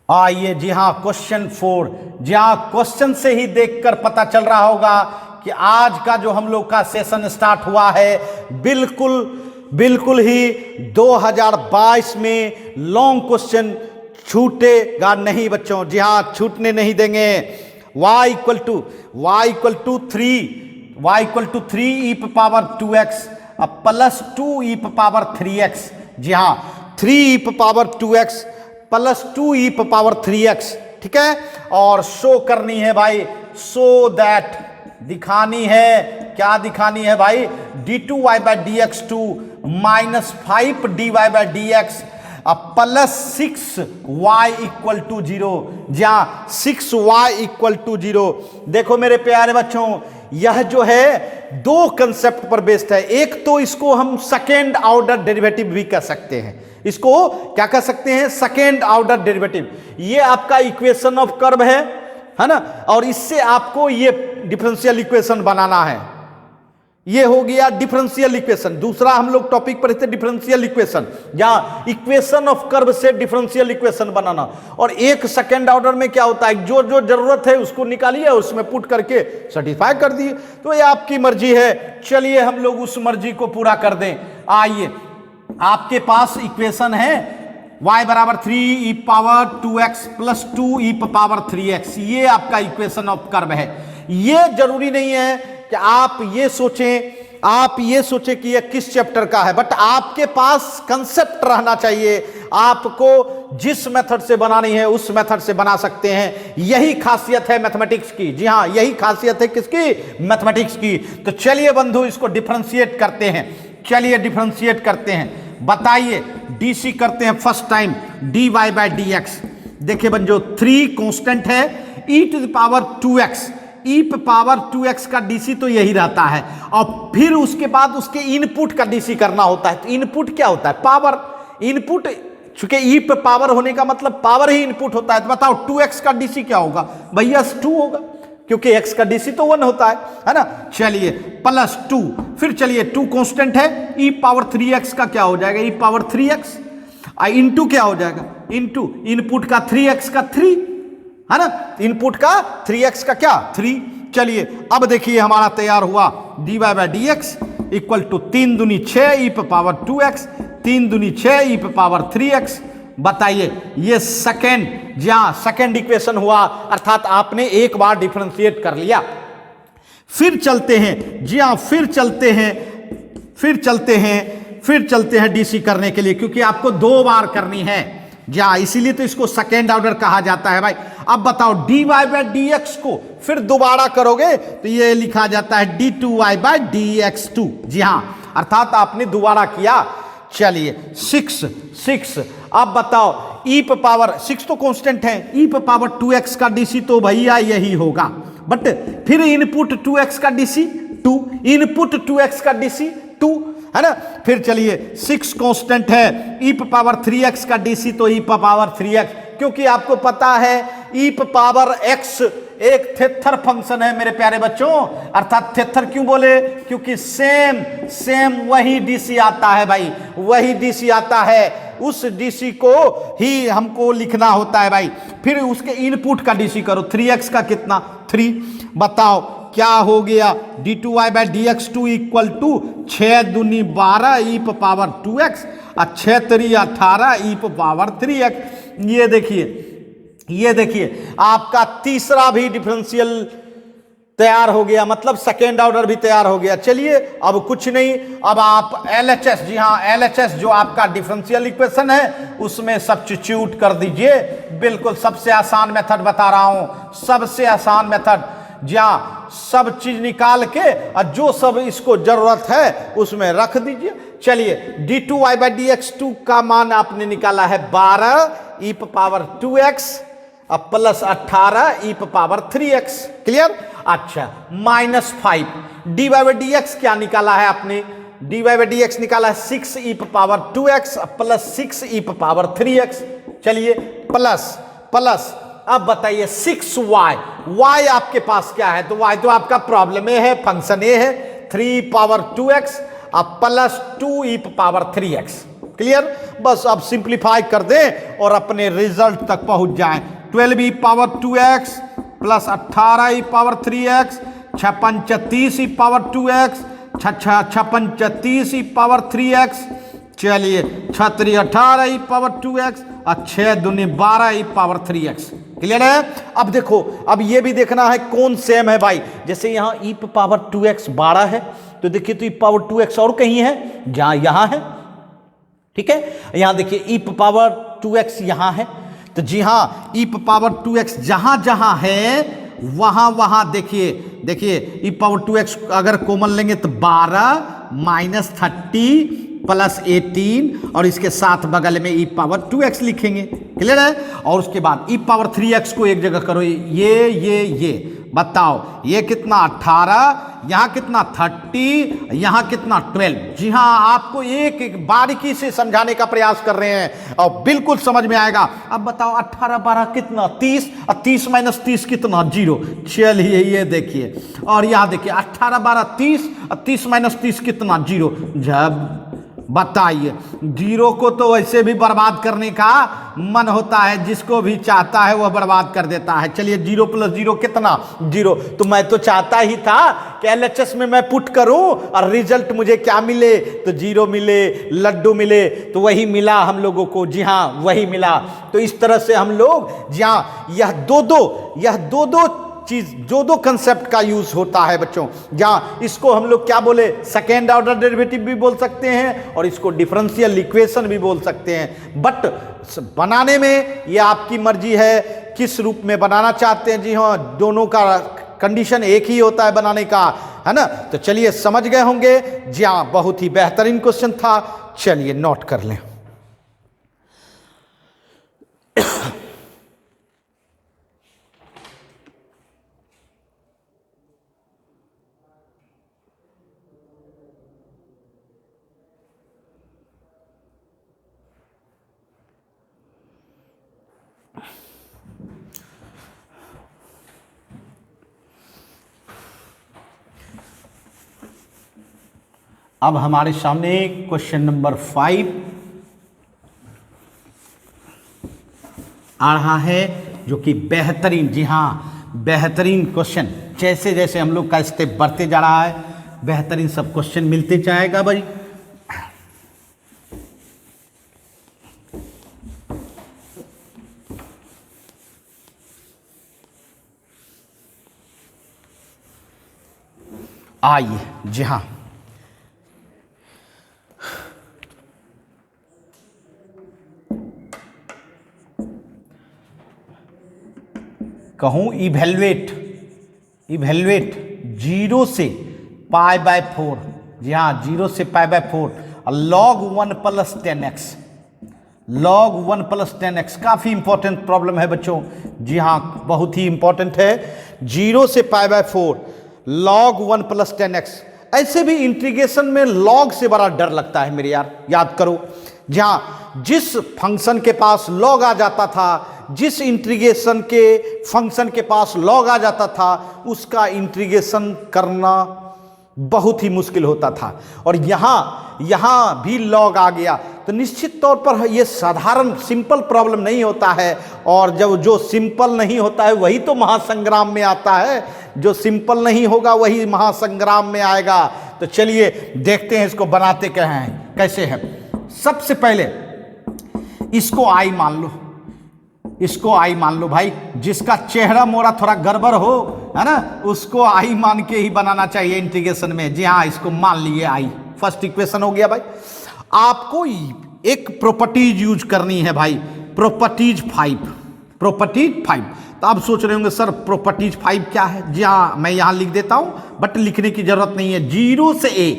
आइए जी हाँ क्वेश्चन 4। जी हाँ, क्वेश्चन से ही देखकर पता चल रहा होगा कि आज का जो हम लोग का सेशन स्टार्ट हुआ है बिल्कुल बिल्कुल ही 2022 में लॉन्ग क्वेश्चन छूटेगा नहीं बच्चों। जी हाँ, छूटने नहीं देंगे। y equal to 3 e power 2x plus 2 e power 3x। जी हाँ, 3 e power 2x plus 2 e power 3x, ठीक है। और शो करनी है भाई, सो दैट दिखानी है, क्या दिखानी है भाई, d2y by d x two minus 5 dy by d x plus 6y equal to 0। जहां 6y इक्वल टू 0। देखो मेरे प्यारे बच्चों, यह जो है दो कंसेप्ट पर बेस्ड है। एक तो इसको हम सेकेंड ऑर्डर डेरिवेटिव भी कह सकते हैं। इसको क्या कह सकते हैं, सेकेंड ऑर्डर डेरिवेटिव। ये आपका इक्वेशन ऑफ कर्व है ना, और इससे आपको ये डिफरेंशियल इक्वेशन बनाना है। ये हो गया डिफरेंशियल इक्वेशन। दूसरा हम लोग टॉपिक पर थे डिफरेंशियल इक्वेशन, या इक्वेशन ऑफ कर्व से डिफरेंशियल इक्वेशन बनाना। और एक सेकेंड ऑर्डर में क्या होता है, जो जो जरूरत है उसको निकालिए, उसमें पुट करके सेटिस्फाई कर दिए। तो ये आपकी मर्जी है। चलिए हम लोग उस मर्जी को पूरा कर दें। आइए, आपके पास इक्वेशन है y बराबर 3 e power 2x plus 2 e power 3x। ये आपका इक्वेशन ऑफ कर्व है। ये जरूरी नहीं है कि आप ये सोचें कि ये किस चैप्टर का है, बट आपके पास कंसेप्ट रहना चाहिए। आपको जिस मेथड से बनानी है उस मेथड से बना सकते हैं। यही खासियत है मैथमेटिक्स की। जी हाँ, यही खासियत है किसकी, मैथमेटिक्स की। तो चलिए बंधु, इसको डिफरेंशिएट करते हैं। चलिए डिफरेंशिएट करते हैं। बताइए, डीसी करते हैं first time, dy by d x. देखिए बंजो, 3 कांस्टेंट है, e to the power 2x, e पे पावर 2x का डीसी तो यही रहता है। और फिर उसके बाद उसके इनपुट का डीसी करना होता है। तो इनपुट क्या होता है, पावर। इनपुट, चूंकि e पे पावर होने का मतलब पावर ही इनपुट होता है। तो बताओ 2x का डीसी क्या होगा, भैया 2 होगा, क्योंकि x का डीसी तो 1 होता है ना। चलिए प्लस 2, फिर चलिए 2 कांस्टेंट है, e पावर 3x का क्या हो जाएगा, e पावर 3x इंटू क्या हो जाएगा, इंटू इनपुट का 3x का 3 है ना, इनपुट का 3x का क्या 3। चलिए अब देखिए हमारा तैयार हुआ dy by d x equal to 3 दूनी 6 ई पे पावर 2x, 3 दूनी 6 ई पे पावर 3x। बताइए, ये सेकेंड इक्वेशन हुआ, अर्थात आपने एक बार डिफरेंशिएट कर लिया। फिर चलते हैं, जी हाँ, फिर चलते हैं डीसी करने के लिए, क्योंकि आपको 2 बार करनी है। जी हाँ, इसीलिए तो इसको सेकेंड ऑर्डर कहा जाता है भाई। अब बताओ dy बाई डी एक्स को फिर दोबारा करोगे तो ये लिखा जाता है d2y बाई डी एक्स 2। जी हाँ, अर्थात आपने दोबारा किया। चलिए 6, अब बताओ e पे पावर 6 तो कांस्टेंट है, e पे पावर 2x का डीसी तो भैया यही होगा, बट फिर इनपुट 2x का डीसी 2, इनपुट 2x का डीसी 2 है ना। फिर चलिए 6 कांस्टेंट है, e पे पावर 3x का डीसी तो e पे पावर 3x, क्योंकि आपको पता है e पे पावर x एक थेथर फंक्शन है मेरे प्यारे बच्चों। अर्थात थेथर क्यों बोले, क्योंकि सेम वही डीसी आता है भाई, वही डीसी आता है, उस डीसी को ही हमको लिखना होता है भाई। फिर उसके इनपुट का डीसी करो, 3x का कितना 3। बताओ क्या हो गया, d2y by d x 2 equal to 6 दूनी 12 ई पे पावर 2x और 6 3 18 ई पे पावर 3x। ये देखिए आपका तीसरा भी डिफरेंशियल तैयार हो गया, मतलब सेकेंड ऑर्डर भी तैयार हो गया। चलिए अब कुछ नहीं, अब आप LHS, जी हाँ LHS जो आपका डिफरेंशियल इक्वेशन है उसमें सब्स्टिट्यूट कर दीजिए। बिल्कुल सबसे आसान मेथड बता रहा हूं, सबसे आसान मेथड। जी हाँ, सब चीज निकाल के और जो सब इसको जरूरत है उसमें रख दीजिए। चलिए d2y बाई डी एक्स 2 का मान आपने निकाला है 12 ई पे पावर 2x अब प्लस 18 ई पे पावर 3x। क्लियर। अच्छा, -5 dy बाई डी एक्स क्या निकाला है आपने, dy बाई डी एक्स निकाला है 6 ई पे पावर 2x प्लस 6 ई पे पावर 3x। चलिए प्लस अब बताइए 6y, y आपके पास क्या है, तो y तो आपका प्रॉब्लम है, फंक्शन ए है 3 पावर 2x अब प्लस 2 ई पे पावर 3x। क्लियर। बस अब सिंप्लीफाई कर दें और अपने रिजल्ट तक पहुंच जाएं। 12 ई पावर 2x प्लस 18 ई पावर 3x, 6 5 30 ई पावर 2x, छः छप्पन 30 ई पावर 3x, चलिए 6 18 ई पावर 2x और 6 दूनी 12 ई पावर 3x। क्लियर है? अब देखो, अब ये भी देखना है कौन सेम है भाई। जैसे यहाँ ई पावर 2x 12 है, तो देखिए तो ई पावर 2x और कहीं है, जहाँ यहाँ है। ठीक है, यहाँ देखिए ई पावर 2x यहाँ है, तो जी हाँ ई पावर 2x जहाँ जहाँ है वहाँ वहाँ देखिए ई पावर 2x अगर कॉमन लेंगे तो 12 माइनस 30 प्लस 18 और इसके साथ बगल में ई पावर 2x लिखेंगे। क्लियर है? और उसके बाद ई पावर 3x को एक जगह करो, ये बताओ ये कितना 18, यहाँ कितना 30, यहाँ कितना 12। जी हाँ, आपको एक एक बारीकी से समझाने का प्रयास कर रहे हैं और बिल्कुल समझ में आएगा। अब बताओ 18 12 कितना 30 और 30 माइनस 30 कितना 0। चलिए ये देखिए, और यहाँ देखिए 18 12 30 और 30 माइनस 30 कितना 0। जब बताइए, 0 को तो वैसे भी बर्बाद करने का मन होता है, जिसको भी चाहता है वह बर्बाद कर देता है। चलिए 0 प्लस 0 कितना 0। तो मैं तो चाहता ही था कि LHS में मैं पुट करूं और रिजल्ट मुझे क्या मिले, तो 0 मिले, लड्डू मिले। तो वही मिला हम लोगों को, जी हाँ वही मिला। तो इस तरह से हम लोग, जी हाँ, यह दो चीज, दो कंसेप्ट का यूज होता है बच्चों। जहां इसको हम लोग क्या बोले, सेकेंड ऑर्डर डेरिवेटिव भी बोल सकते हैं और इसको डिफरेंशियल इक्वेशन भी बोल सकते हैं। बट बनाने में ये आपकी मर्जी है किस रूप में बनाना चाहते हैं। जी हाँ, दोनों का कंडीशन एक ही होता है बनाने का, है ना। तो चलिए समझ गए होंगे। जी हाँ, बहुत ही बेहतरीन क्वेश्चन था। चलिए नोट कर लें। अब हमारे सामने क्वेश्चन नंबर 5 आ रहा है, जो कि बेहतरीन, जी हाँ बेहतरीन क्वेश्चन। जैसे जैसे हम लोग का स्टेप बढ़ते जा रहा है, बेहतरीन सब क्वेश्चन मिलते जाएगा भाई। आइए, जी हाँ, कहूं इवेल्युएट 0 से π/4। जी हाँ, 0 से π/4 log 1 plus 10x, log 1 plus 10x काफी इंपॉर्टेंट प्रॉब्लम है बच्चों। जी हाँ, बहुत ही इंपॉर्टेंट है। 0 से π/4 log 1 प्लस 10x। ऐसे भी इंटीग्रेशन में log से बड़ा डर लगता है मेरे यार, याद करो। जहां जिस फंक्शन के पास log आ जाता था, जिस इंटीग्रेशन के फंक्शन के पास log आ जाता था, उसका इंटीग्रेशन करना बहुत ही मुश्किल होता था। और यहां भी log आ गया तो निश्चित तौर पर यह साधारण सिंपल प्रॉब्लम नहीं होता है। और जब जो सिंपल नहीं होता है वही तो महासंग्राम में आता है, जो सिंपल नहीं होगा वही महासंग्राम में आएगा। तो चलिए देखते हैं इसको बनाते कैसे हैं। सबसे पहले इसको आई मान लो, इसको आई मान लो भाई। जिसका चेहरा मोड़ा थोड़ा गड़बड़ हो, है ना, उसको आई मान के ही बनाना चाहिए इंटीग्रेशन में। जी हाँ, इसको मान लिए आई। फर्स्ट इक्वेशन हो गया भाई। आपको एक प्रॉपर्टीज यूज करनी है भाई, प्रॉपर्टीज 5। तो आप सोच रहे होंगे सर प्रॉपर्टीज 5 क्या है। जी हाँ, मैं यहां लिख देता हूं, बट लिखने की जरूरत नहीं है। 0 से a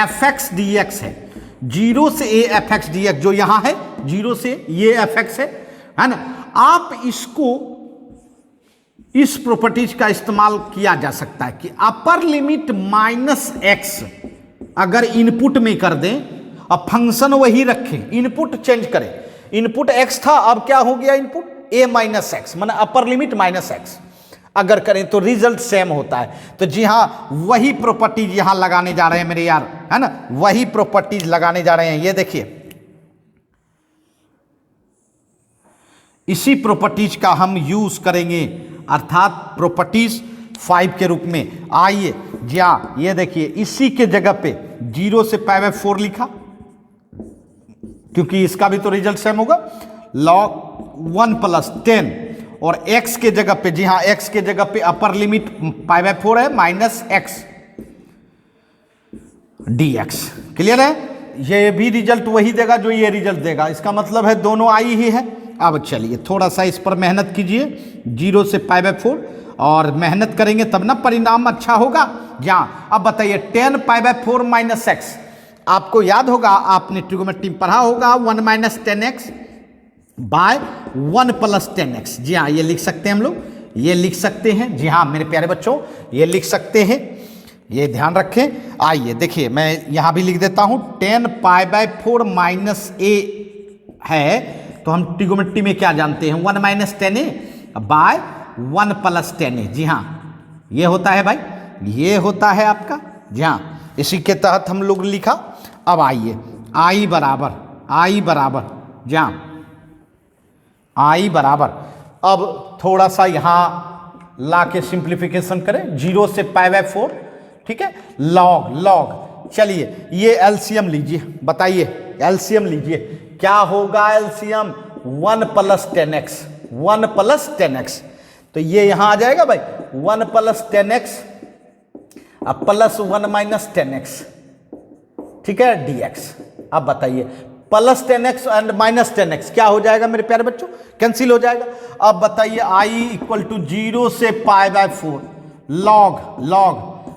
fx dx है, 0 से a fx dx जो यहां है, 0 से ये fx है ना। आप इसको, इस प्रॉपर्टीज का इस्तेमाल किया जा सकता है कि अपर लिमिट -x अगर इनपुट में कर दें और फंक्शन वही रखें, इनपुट चेंज करें। इनपुट x था, अब क्या हो गया इनपुट a माइनस एक्स, माना अपर लिमिट -x अगर करें तो रिजल्ट सेम होता है। तो जी हाँ, वही प्रॉपर्टीज यहां लगाने जा रहे हैं मेरे यार, है ना, वही प्रॉपर्टीज लगाने जा रहे हैं। ये देखिए, इसी प्रॉपर्टीज का हम यूज करेंगे, अर्थात प्रॉपर्टीज 5 के रूप में। आइए जी हाँ, ये देखिए इसी के जगह पे 0 से π/4 लिखा, क्योंकि इसका भी तो रिजल्ट सेम होगा। log 1 + 10 और x के जगह पे, जी हाँ x के जगह पे अपर लिमिट π/4 है -x dx। क्लियर है? ये भी रिजल्ट वही देगा जो ये रिजल्ट देगा, इसका मतलब है दोनों आई ही है। अब चलिए थोड़ा सा इस पर मेहनत कीजिए, 0 से π/4, और मेहनत करेंगे तब ना परिणाम अच्छा होगा। हाँ, अब बताइए 10 π/4 - x, आपको याद होगा, आपने ट्रिग्नोमेट्री में पढ़ा होगा 1 - 10x बाय 1 + 10x। जी हाँ, ये लिख सकते हैं हम लोग, ये लिख सकते हैं। जी हाँ मेरे प्यारे बच्चों, ये लिख सकते हैं, ये ध्यान रखें। आइए देखिए, मैं यहां भी लिख देता हूं 10 π/4 - a है, तो हम ट्रिग्नोमेट्री में क्या जानते हैं, 1 - 10a बाय 1 + 10a। जी हाँ, ये होता है भाई, ये होता है आपका। जी हाँ, इसी के तहत हम लोग लिखा। अब आइए i बराबर, जी हाँ i बराबर, अब थोड़ा सा यहां ला के सिंप्लीफिकेशन करें, 0 से π/4, ठीक है, log। चलिए ये एलसीएम लीजिए, बताइए एलसीएम लीजिए, क्या होगा एलसीएम, 1 + 10x, 1 + 10x, तो ये यहां आ जाएगा भाई 1 + 10x प्लस 1 - 10x, ठीक है dx। अब बताइए +10x एंड -10x क्या हो जाएगा मेरे प्यारे बच्चों, कैंसिल हो जाएगा। अब बताइए i = 0 से π/4 log,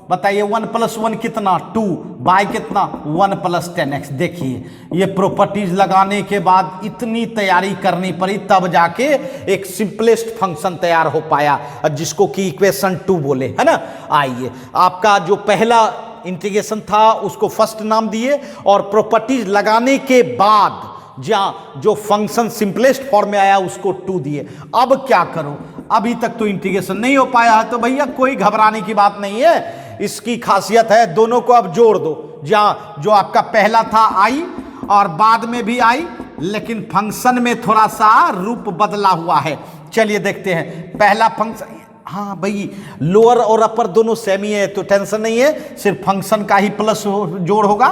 बताइए 1 + 1 कितना, 2 बाय कितना, 1 + 10x। देखिए ये प्रॉपर्टीज लगाने के बाद इतनी तैयारी करनी पड़ी, तब जाके एक सिंपलेस्ट फंक्शन तैयार हो पाया, जिसको कि इक्वेशन 2 बोले, है ना। आइए, आपका जो पहला इंटीग्रेशन था उसको फर्स्ट नाम दिए, और प्रॉपर्टीज लगाने के बाद जहां जो फंक्शन सिंपलेस्ट फॉर्म में आया उसको 2 दिए। अब क्या करो, अभी तक तो इंटीग्रेशन नहीं हो पाया है, तो भैया कोई घबराने की बात नहीं है, इसकी खासियत है दोनों को अब जोड़ दो। जहां जो आपका पहला था i और बाद में भी i, लेकिन फंक्शन में थोड़ा सा रूप बदला हुआ है। चलिए देखते हैं पहला फंक्शन। हाँ भाई, लोअर और अपर दोनों सेम ही है, तो टेंशन नहीं है, सिर्फ फंक्शन का ही प्लस जोड़ होगा,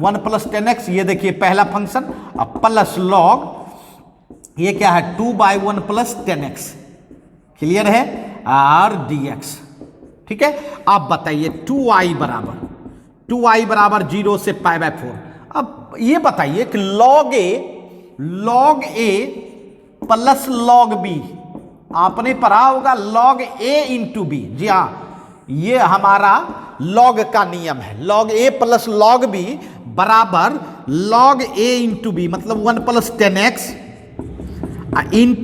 1 + 10x। ये देखिए पहला फंक्शन, प्लस लॉग, ये क्या है 2/1 + 10x। क्लियर है, और dx, ठीक है। अब बताइए 2i बराबर 0 से π/4। अब ये बताइए कि log a plus log b, आपने पढ़ा होगा log a × b। जी हाँ, ये हमारा log का नियम है, log a plus log b बराबर log a × b, मतलब 1 + 10x ×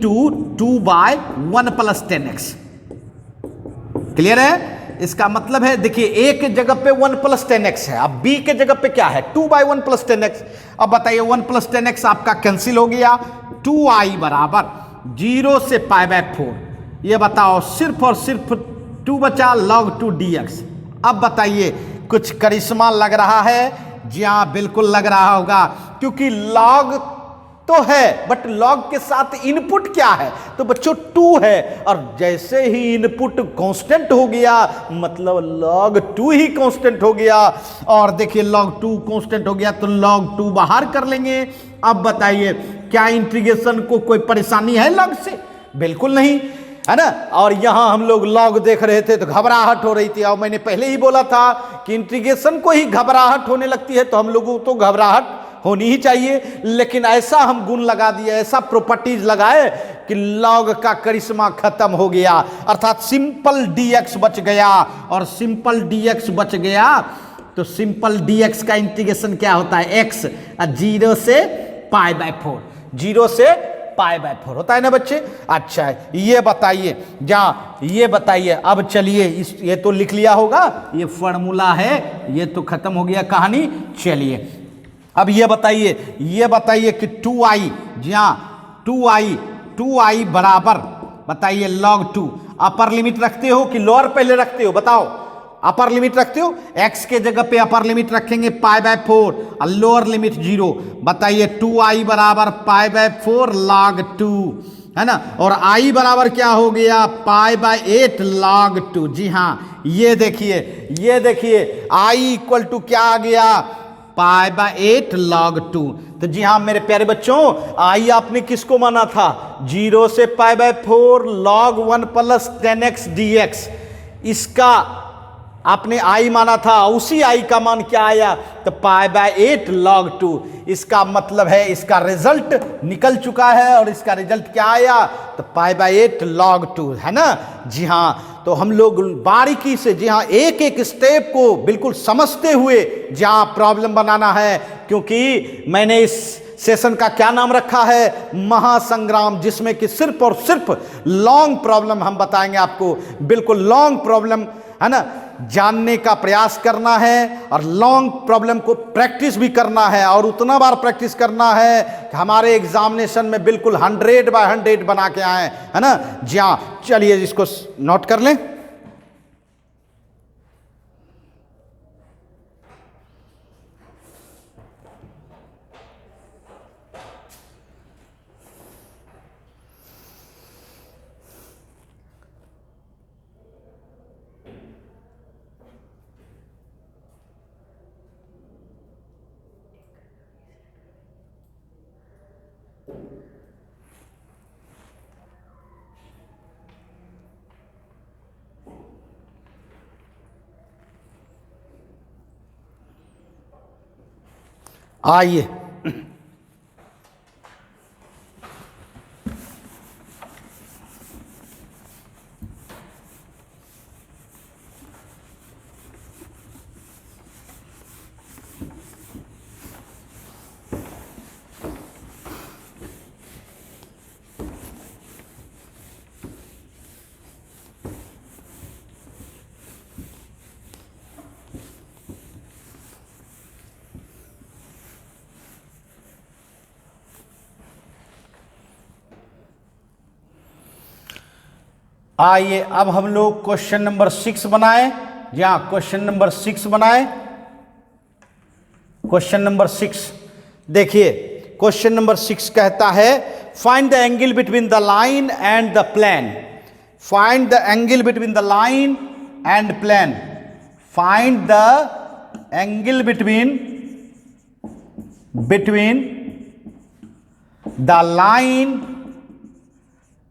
2/1 + 10x। क्लियर है, इसका मतलब है देखिए a के जगह पे 1 + 10x है, अब b के जगह पे क्या है 2/1 + 10x। अब बताइए 1 + 10x आपका कैंसिल हो गया, 2i बराबर 0 से π/4। ये बताओ सिर्फ और सिर्फ 2 बचा, log 2 dx। अब बताइए कुछ करिश्मा लग रहा है, जी हाँ बिल्कुल लग रहा होगा, क्योंकि log तो है, बट log के साथ इनपुट क्या है, तो बच्चों 2 है, और जैसे ही इनपुट कांस्टेंट हो गया मतलब log 2 ही कांस्टेंट हो गया, और देखिए log 2 कांस्टेंट हो गया तो log 2 बाहर कर लेंगे। अब बताइए क्या इंटीग्रेशन को कोई परेशानी है log से, बिल्कुल नहीं, है ना। और यहां हम लोग log देख रहे थे तो घबराहट हो रही थी, और मैंने पहले ही बोला था कि इंटीग्रेशन को ही घबराहट होने लगती है, तो हम लोगों को तो घबराहट होनी ही चाहिए, लेकिन ऐसा हम गुण लगा दिए, ऐसा प्रॉपर्टीज लगाए कि log का करिश्मा खत्म हो गया, अर्थात सिंपल dx बच गया, और सिंपल dx बच गया तो सिंपल dx का इंटीग्रेशन क्या होता है, x 0 से π/4, 0 से π/4 होता है ना बच्चे। अच्छा ये बताइए, जहाँ ये बताइए, अब चलिए ये तो लिख लिया होगा, ये फॉर्मूला है, ये तो खत्म हो गया कहानी। चलिए अब ये बताइए कि 2i, जी हाँ 2i बराबर, बताइए log 2, अपर लिमिट रखते हो कि लोअर पहले रखते हो, बताओ। अपर लिमिट रखते हो, x के जगह पे अपर लिमिट रखेंगे π/4 और लोअर लिमिट 0। बताइए 2i बराबर π/4 log 2, है ना, और आई बराबर क्या हो गया, पाई बाय 8 log 2। जी हाँ, ये देखिए आई इक्वल टू क्या आ गया, पाई बाय 8 log 2। तो जी हाँ मेरे प्यारे बच्चों, आई आपने किसको माना था, 0 से pi by 4 log 1 plus 10x dx, इसका आपने आई माना था, उसी आई का मान क्या आया, तो पाई बाय 8 log 2। इसका मतलब है इसका रिजल्ट निकल चुका है, और इसका रिजल्ट क्या आया, तो पाई बाय 8 log 2, है ना। जी हाँ, तो हम लोग बारीकी से जी हाँ एक एक स्टेप को बिल्कुल समझते हुए जहाँ प्रॉब्लम बनाना है, क्योंकि मैंने इस सेशन का क्या नाम रखा है, महासंग्राम, जिसमें कि सिर्फ और सिर्फ लॉन्ग प्रॉब्लम हम बताएंगे आपको, बिल्कुल लॉन्ग प्रॉब्लम, है ना, जानने का प्रयास करना है, और लॉन्ग प्रॉब्लम को प्रैक्टिस भी करना है, और उतना बार प्रैक्टिस करना है कि हमारे एग्जामिनेशन में बिल्कुल 100 बाय 100 बना के आए, है ना। जी हाँ, चलिए इसको नोट कर लें। आइए, आइए अब हम लोग क्वेश्चन नंबर 6 बनाए। जी हाँ, क्वेश्चन नंबर 6 बनाए। क्वेश्चन नंबर 6 देखिए, क्वेश्चन नंबर 6 कहता है find the angle between the line and the plane. Find the angle between the line and plane. Find the angle between the line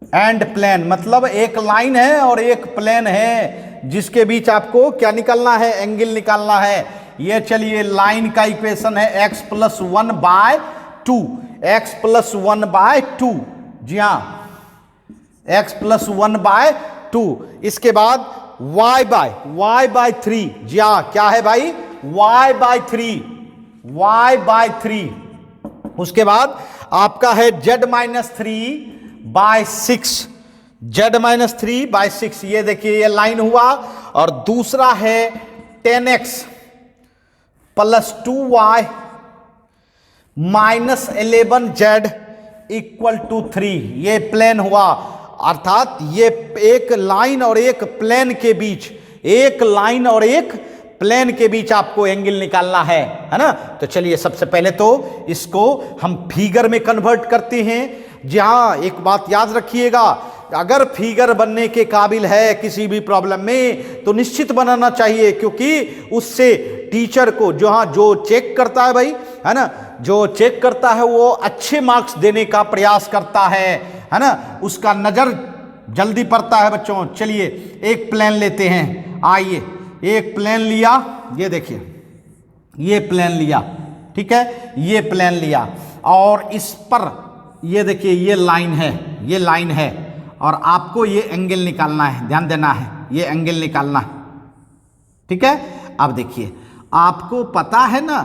and plane, मतलब एक line है और एक plane है, जिसके बीच आपको क्या निकालना है, एंगल निकालना है। ये चलिए लाइन का इक्वेशन है x plus 1 by 2, x plus 1 by 2। जी हाँ, x प्लस 1 बाय 2। इसके बाद y बाय 3। जी हाँ, क्या है भाई, y बाय 3, y बाय 3। उसके बाद आपका है z minus 3 by 6, z minus 3 by 6। ये देखिए ये लाइन हुआ। और दूसरा है 10x plus 2y minus 11z equal to 3। ये प्लेन हुआ, अर्थात ये एक लाइन और एक प्लेन के बीच, एक लाइन और एक प्लेन के बीच आपको एंगल निकालना है ना। तो चलिए सबसे पहले तो इसको हम फिगर में कन्वर्ट करते हैं। जहां एक बात याद रखिएगा, अगर फिगर बनने के काबिल है किसी भी प्रॉब्लम में तो निश्चित बनाना चाहिए, क्योंकि उससे टीचर को जो चेक करता है भाई, है ना, जो चेक करता है वो अच्छे मार्क्स देने का प्रयास करता है ना, उसका नजर जल्दी पड़ता है बच्चों। चलिए एक प्लेन लेते हैं। आइए एक प्लेन लिया, ये देखिए ये प्लेन लिया, ठीक है, ये प्लेन लिया, और इस पर ये देखिए ये लाइन है, ये लाइन है, और आपको ये एंगल निकालना है, ध्यान देना है, ये एंगल निकालना है, ठीक है। अब देखिए आपको पता है ना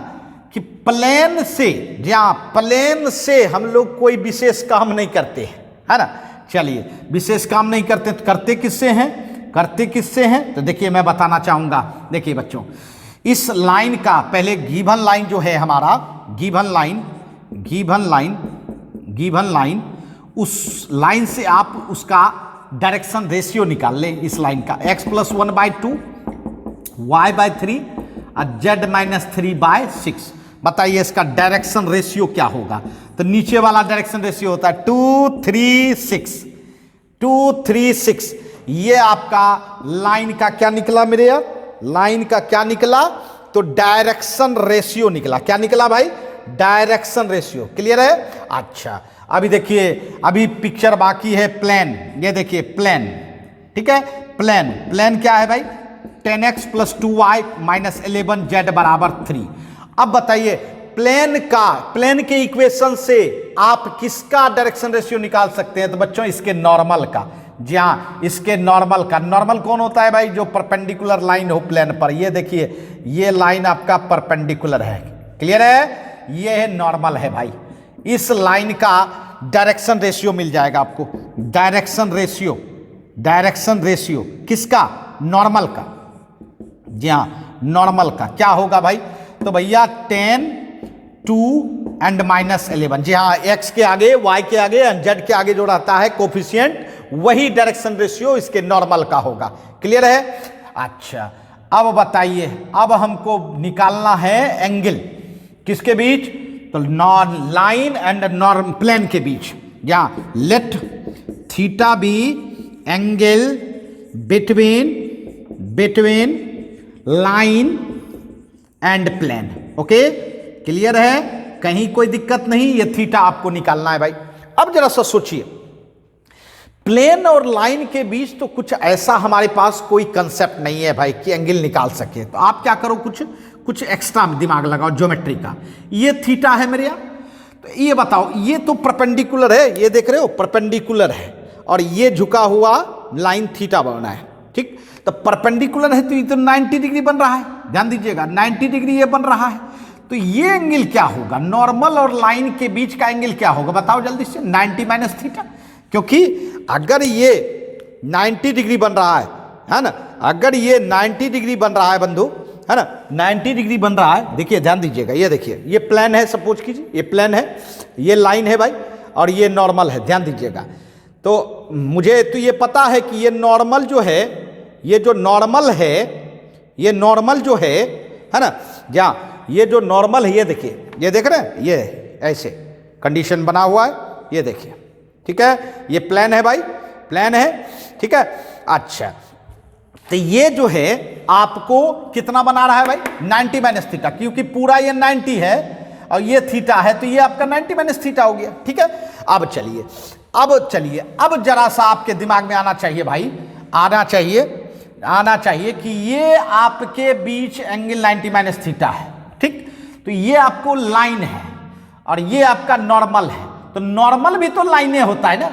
कि प्लेन से, जहाँ प्लेन से हम लोग कोई विशेष काम नहीं करते हैं, है ना। चलिए विशेष काम नहीं करते तो करते किससे हैं, करते किससे हैं, तो देखिए मैं बताना चाहूँगा। देखिए बच्चों, इस लाइन का पहले गिवन लाइन जो है हमारा, गिवन लाइन, उस लाइन से आप उसका डायरेक्शन रेशियो निकाल लें। इस लाइन का x plus 1 by 2, y by 3 और z माइनस 3 बाय 6। बताइए इसका डायरेक्शन रेशियो क्या होगा। तो नीचे वाला डायरेक्शन रेशियो होता है 236, 236। ये आपका लाइन का क्या निकला मेरे यार, लाइन का क्या निकला, तो डायरेक्शन रेशियो निकला। क्या निकला भाई, डायरेक्शन रेशियो। क्लियर है। अच्छा अभी देखिए, अभी पिक्चर बाकी है प्लेन। ये देखिए प्लेन, ठीक है। प्लेन, प्लेन क्या है भाई, 10x + 2y - 11z = 3। अब बताइए प्लेन का, प्लेन के इक्वेशन से आप किसका डायरेक्शन रेशियो निकाल सकते हैं। तो बच्चों इसके नॉर्मल का। जी हाँ, इसके नॉर्मल का। नॉर्मल कौन होता है भाई, जो परपेंडिकुलर लाइन हो प्लेन पर। ये देखिए ये लाइन आपका परपेंडिकुलर है। क्लियर है, ये है नॉर्मल है भाई। इस लाइन का डायरेक्शन रेशियो मिल जाएगा आपको। डायरेक्शन रेशियो, डायरेक्शन रेशियो किसका, नॉर्मल का। जी हाँ, नॉर्मल का क्या होगा भाई, तो भैया 10, 2 एंड -11। जी हाँ, x के आगे, y के आगे एंड z के आगे जो रहता है कोफिशिएंट, वही डायरेक्शन रेशियो इसके नॉर्मल का होगा। क्लियर है। अच्छा अब बताइए, अब हमको निकालना है एंगल किसके बीच, तो लाइन एंड नॉर्म प्लेन के बीच। यहाँ let theta be angle between line and plane. Okay, clear है, कहीं कोई दिक्कत नहीं। ये थीटा आपको निकालना है भाई। अब जरा सा सोचिए, प्लेन और लाइन के बीच तो कुछ ऐसा हमारे पास कोई कंसेप्ट नहीं है भाई कि एंगल निकाल सके। तो आप क्या करो, कुछ एक्स्ट्रा दिमाग लगाओ ज्योमेट्री का। ये थीटा है मेरे यहाँ, तो ये बताओ, ये तो परपेंडिकुलर है, ये देख रहे हो परपेंडिकुलर है, और ये झुका हुआ लाइन थीटा बना है। ठीक, तो परपेंडिकुलर है तो ये तो 90 डिग्री बन रहा है। ध्यान दीजिएगा 90 डिग्री ये बन रहा है। तो ये एंगल क्या होगा, नॉर्मल और लाइन के बीच का एंगल क्या होगा बताओ जल्दी से, 90 - थीटा। क्योंकि अगर ये 90 डिग्री बन रहा है ना, अगर ये 90 डिग्री बन रहा है बंधु, है ना, 90 डिग्री बन रहा है। देखिए ध्यान दीजिएगा, ये देखिए ये प्लेन है, सपोज कीजिए ये प्लेन है, ये लाइन है भाई, और ये नॉर्मल है। ध्यान दीजिएगा, तो मुझे तो ये पता है कि ये नॉर्मल जो है, ये जो नॉर्मल है, ये नॉर्मल जो है ना, जहाँ ये जो नॉर्मल है, ये देखिए, ये देख रहे हैं, ये ऐसे कंडीशन बना हुआ है, ये देखिए। ठीक है, ये प्लेन है भाई, प्लेन है। ठीक है। अच्छा, तो ये जो है आपको कितना बना रहा है भाई, 90 - थीटा, क्योंकि पूरा ये 90 है और ये थीटा है, तो ये आपका 90 - थीटा हो गया। ठीक है। अब चलिए, अब जरा सा आपके दिमाग में आना चाहिए भाई, आना चाहिए कि ये आपके बीच एंगल 90 - थीटा है। ठीक, तो ये आपको लाइन है और ये आपका नॉर्मल है। तो नॉर्मल भी तो लाइनें होता है ना,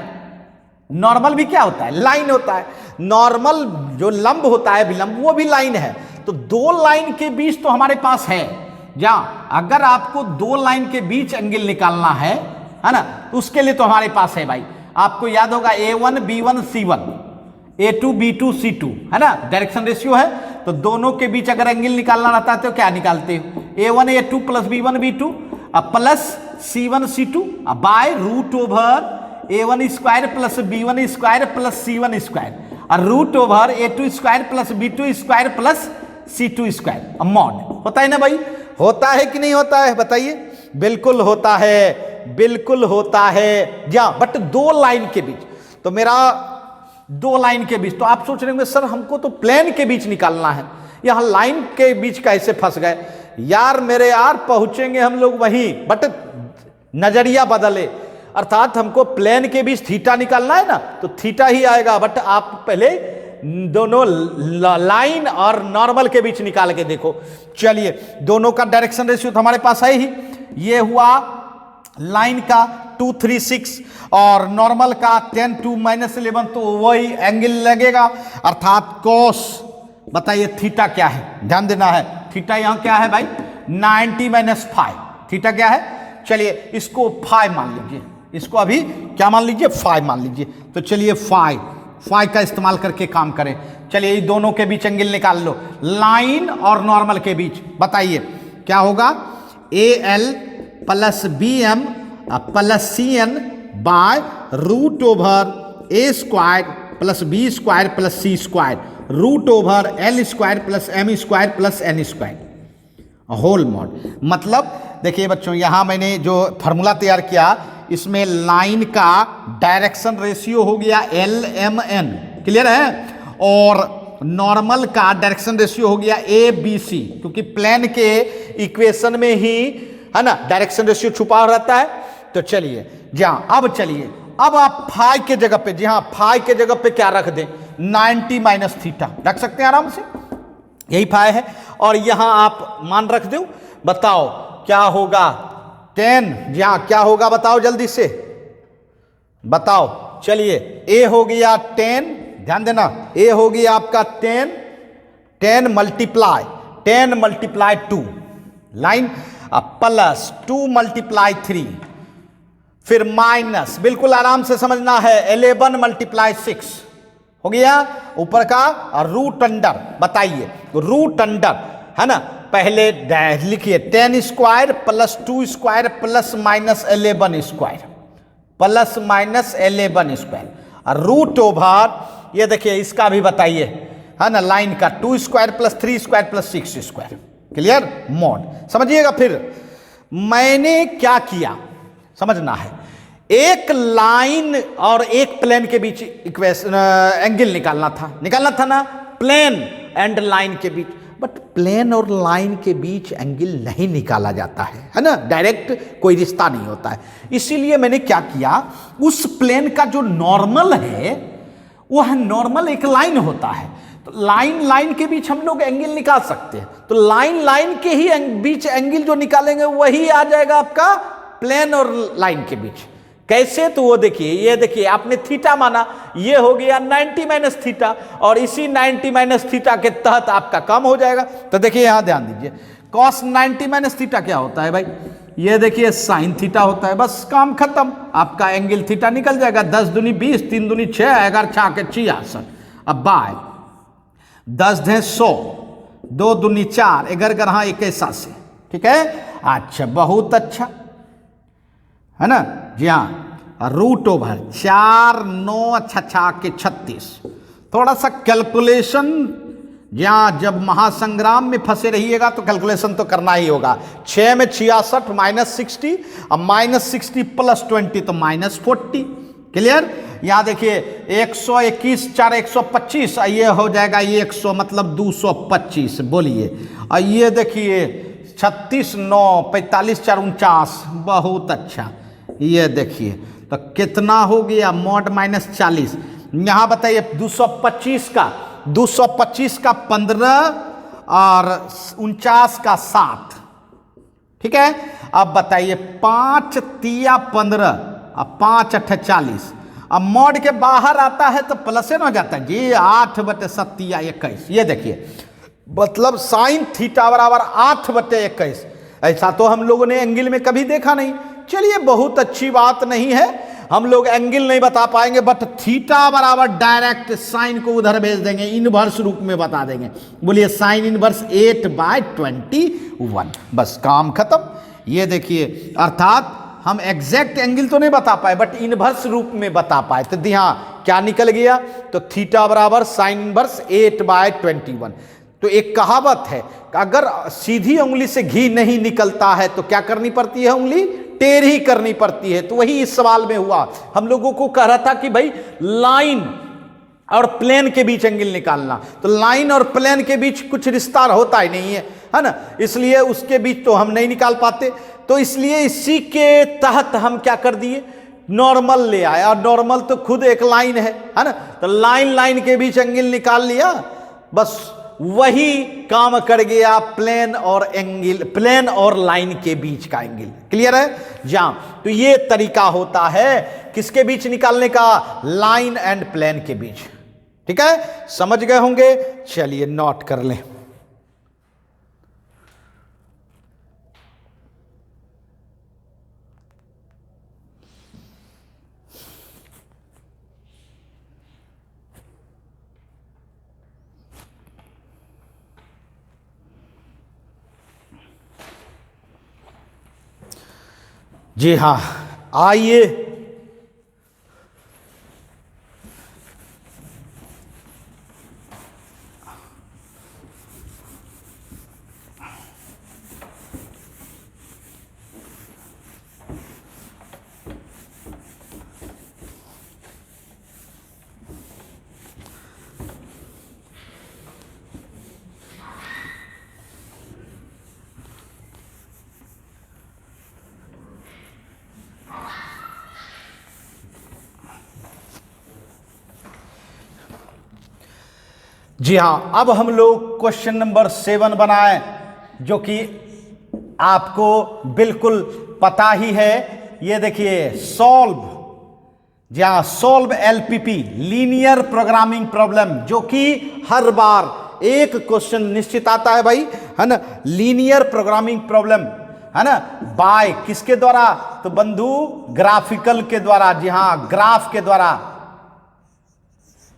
नॉर्मल भी क्या होता है, लाइन होता है। नॉर्मल जो लंब होता है, विलंब, वो भी लाइन है। तो दो लाइन के बीच तो हमारे पास है। जहां अगर आपको दो लाइन के बीच एंगल निकालना है ना, तो उसके लिए तो हमारे पास है भाई। आपको याद होगा A1 B1 C1, A2 B2 C2, है ना, डायरेक्शन रेशियो है। तो दोनों के बीच अगर एंगल निकालना रहता है तो क्या निकालते हो, A1 A2 + B1 B2 plus C1 C2 by √, A1 square plus B1 square plus C1 square, और √, A2 square plus B2 square plus C2 square mod. होता है ना भाई, होता है कि नहीं होता है बताइए। बिल्कुल होता है, बिल्कुल होता है। या बट दो लाइन के बीच, तो मेरा दो लाइन के बीच, तो आप सोच रहे होंगे सर हमको तो प्लेन के बीच निकालना है, यहां लाइन के बीच कैसे फंस गए। यार मेरे यार, पहुंचेंगे हम लोग वहीं, बट नजरिया बदले। अर्थात हमको प्लेन के बीच थीटा निकालना है ना, तो थीटा ही आएगा, बट आप पहले दोनों लाइन और नॉर्मल के बीच निकाल के देखो। चलिए, दोनों का डायरेक्शन रेशियो तो हमारे पास है ही। ये हुआ लाइन का 236 और नॉर्मल का 10 2 -11, तो वही एंगल लगेगा, अर्थात कॉस। बताइए थीटा क्या है, ध्यान देना है। थीटा यहां क्या है भाई, 90 - 5। थीटा क्या है, चलिए इसको 5 मान लीजिए, इसको अभी क्या मान लीजिए, 5 मान लीजिए। तो चलिए 5 का इस्तेमाल करके काम करें। चलिए दोनों के बीच एंगल निकाल लो, लाइन और नॉर्मल के बीच। बताइए क्या होगा, AL + BM + CN by √A² + B² + C² √L² + M² + N²। Whole mod मतलब देखिए बच्चों, यहाँ मैंने जो फार्मूला तैयार किया, इसमें लाइन का डायरेक्शन रेशियो हो गया LMN, क्लियर है, और नॉर्मल का डायरेक्शन रेशियो हो गया ABC, क्योंकि प्लेन के इक्वेशन में ही है ना डायरेक्शन रेशियो छुपा रहता है। तो चलिए चलिए अब आप फाई के जगह पे, जी हाँ फाई के जगह पे क्या रख दें, 90 माइनस थीटा रख सकते हैं आराम से, यही फाई है। और यहां आप मान रख दो, बताओ क्या होगा 10, जी हाँ क्या होगा बताओ जल्दी से बताओ। चलिए ए हो गया 10, ध्यान देना, ए हो गया आपका 10 मल्टीप्लाई 2 लाइन, प्लस 2 मल्टीप्लाई 3, फिर माइनस, बिल्कुल आराम से समझना है, 11 मल्टीप्लाई 6 हो गया ऊपर का, और रूट अंडर, बताइए रूट अंडर है ना, पहले लिखिए 10 square plus 2 square plus minus 11 square, plus minus 11 square, और रूट ओवर, ये देखिए इसका भी बताइए है ना, लाइन का 2 square plus 3 square plus 6 square, clear mod. समझिएगा फिर मैंने क्या किया, समझना है, एक लाइन और एक प्लेन के बीच इक्वेशन एंगल निकालना था ना, प्लेन एंड लाइन के बीच, बट प्लेन और लाइन के बीच एंगल नहीं निकाला जाता है ना, डायरेक्ट कोई रिश्ता नहीं होता है। इसीलिए मैंने क्या किया, उस प्लेन का जो नॉर्मल है वह नॉर्मल एक लाइन होता है, तो लाइन के बीच हम लोग एंगल निकाल सकते हैं, तो लाइन के ही बीच एंगल जो निकालेंगे वही आ जाएगा आपका प्लेन और लाइन के बीच। कैसे, तो वो देखिए, ये देखिए आपने थीटा माना, ये हो गया 90 माइनस थीटा, और इसी 90 माइनस थीटा के तहत आपका काम हो जाएगा। तो देखिए यहां ध्यान दीजिए, cos 90 माइनस थीटा क्या होता है भाई, ये देखिए साइन थीटा होता है, बस काम खत्म, आपका एंगल थीटा निकल जाएगा। 10 दूनी 20, 3 दूनी 6, 11 6 के 66, अब बाय 10 धें 100, 2 दूनी 4, 11 21 से, ठीक है। अच्छा बहुत अच्छा है ना, जी हाँ, रूट ओवर 4 9 छछा के 36, थोड़ा सा कैलकुलेशन, जी हाँ जब महासंग्राम में फंसे रहिएगा तो कैलकुलेशन तो करना ही होगा। 6 में 66 माइनस 60, अब माइनस 60 प्लस 20 तो माइनस 40, क्लियर। यहाँ देखिए 121 4 125, ये हो जाएगा ये 100 मतलब 225, बोलिए। और ये देखिए 36 9 45 4 49, बहुत अच्छा, ये देखिए तो कितना हो गया, मॉड माइनस 40, यहाँ बताइए 225 का 15 और 49 का 7, ठीक है। अब बताइए 5 तिया 15 और 5 अट्ठे 40, अब मॉड के बाहर आता है तो प्लस हो जाता है जी, 8/7 ये देखिए, मतलब साइन थीटा बराबर 8/21, ऐसा तो हम लोगों ने एंगल में कभी देखा नहीं। चलिए बहुत अच्छी बात नहीं है, हम लोग एंगल नहीं बता पाएंगे, बट थीटा बराबर डायरेक्ट साइन को उधर भेज देंगे, इनवर्स रूप में बता देंगे। बोलिए साइन इनवर्स 8/21, बस काम खत्म। ये देखिए अर्थात हम एग्जैक्ट एंगल तो नहीं बता पाए, बट इनवर्स रूप में बता पाए, तो हाँ क्या निकल गया, तो थीटा बराबर साइन इनवर्स 8/21। तो एक कहावत है, अगर सीधी उंगली से घी नहीं निकलता है तो क्या करनी पड़ती है, उंगली टेढ़ी करनी पड़ती है। तो वही इस सवाल में हुआ, हम लोगों को कह रहा था कि भाई लाइन और प्लेन के बीच एंगल निकालना, तो लाइन और प्लेन के बीच कुछ रिश्ता होता ही नहीं है ना, इसलिए उसके बीच तो हम नहीं निकाल पाते। तो इसलिए इसी के तहत हम क्या कर दिए, नॉर्मल ले आए, और नॉर्मल तो खुद एक लाइन है ना, तो लाइन के बीच एंगल निकाल लिया, बस वही काम कर गया प्लेन और लाइन के बीच का एंगल, क्लियर है जहाँ। तो ये तरीका होता है किसके बीच निकालने का, लाइन एंड प्लेन के बीच, ठीक है, समझ गए होंगे। चलिए नोट कर लें। जी हाँ, आइए जी हाँ, अब हम लोग क्वेश्चन नंबर 7 बनाएं, जो कि आपको बिल्कुल पता ही है। ये देखिए, सॉल्व, जी हाँ, solve LPP, linear programming problem, जो कि हर बार एक क्वेश्चन निश्चित आता है भाई, है ना। लीनियर प्रोग्रामिंग प्रॉब्लम, है ना, बाय किसके द्वारा? तो बंधु ग्राफिकल के द्वारा। जी हाँ, ग्राफ के द्वारा,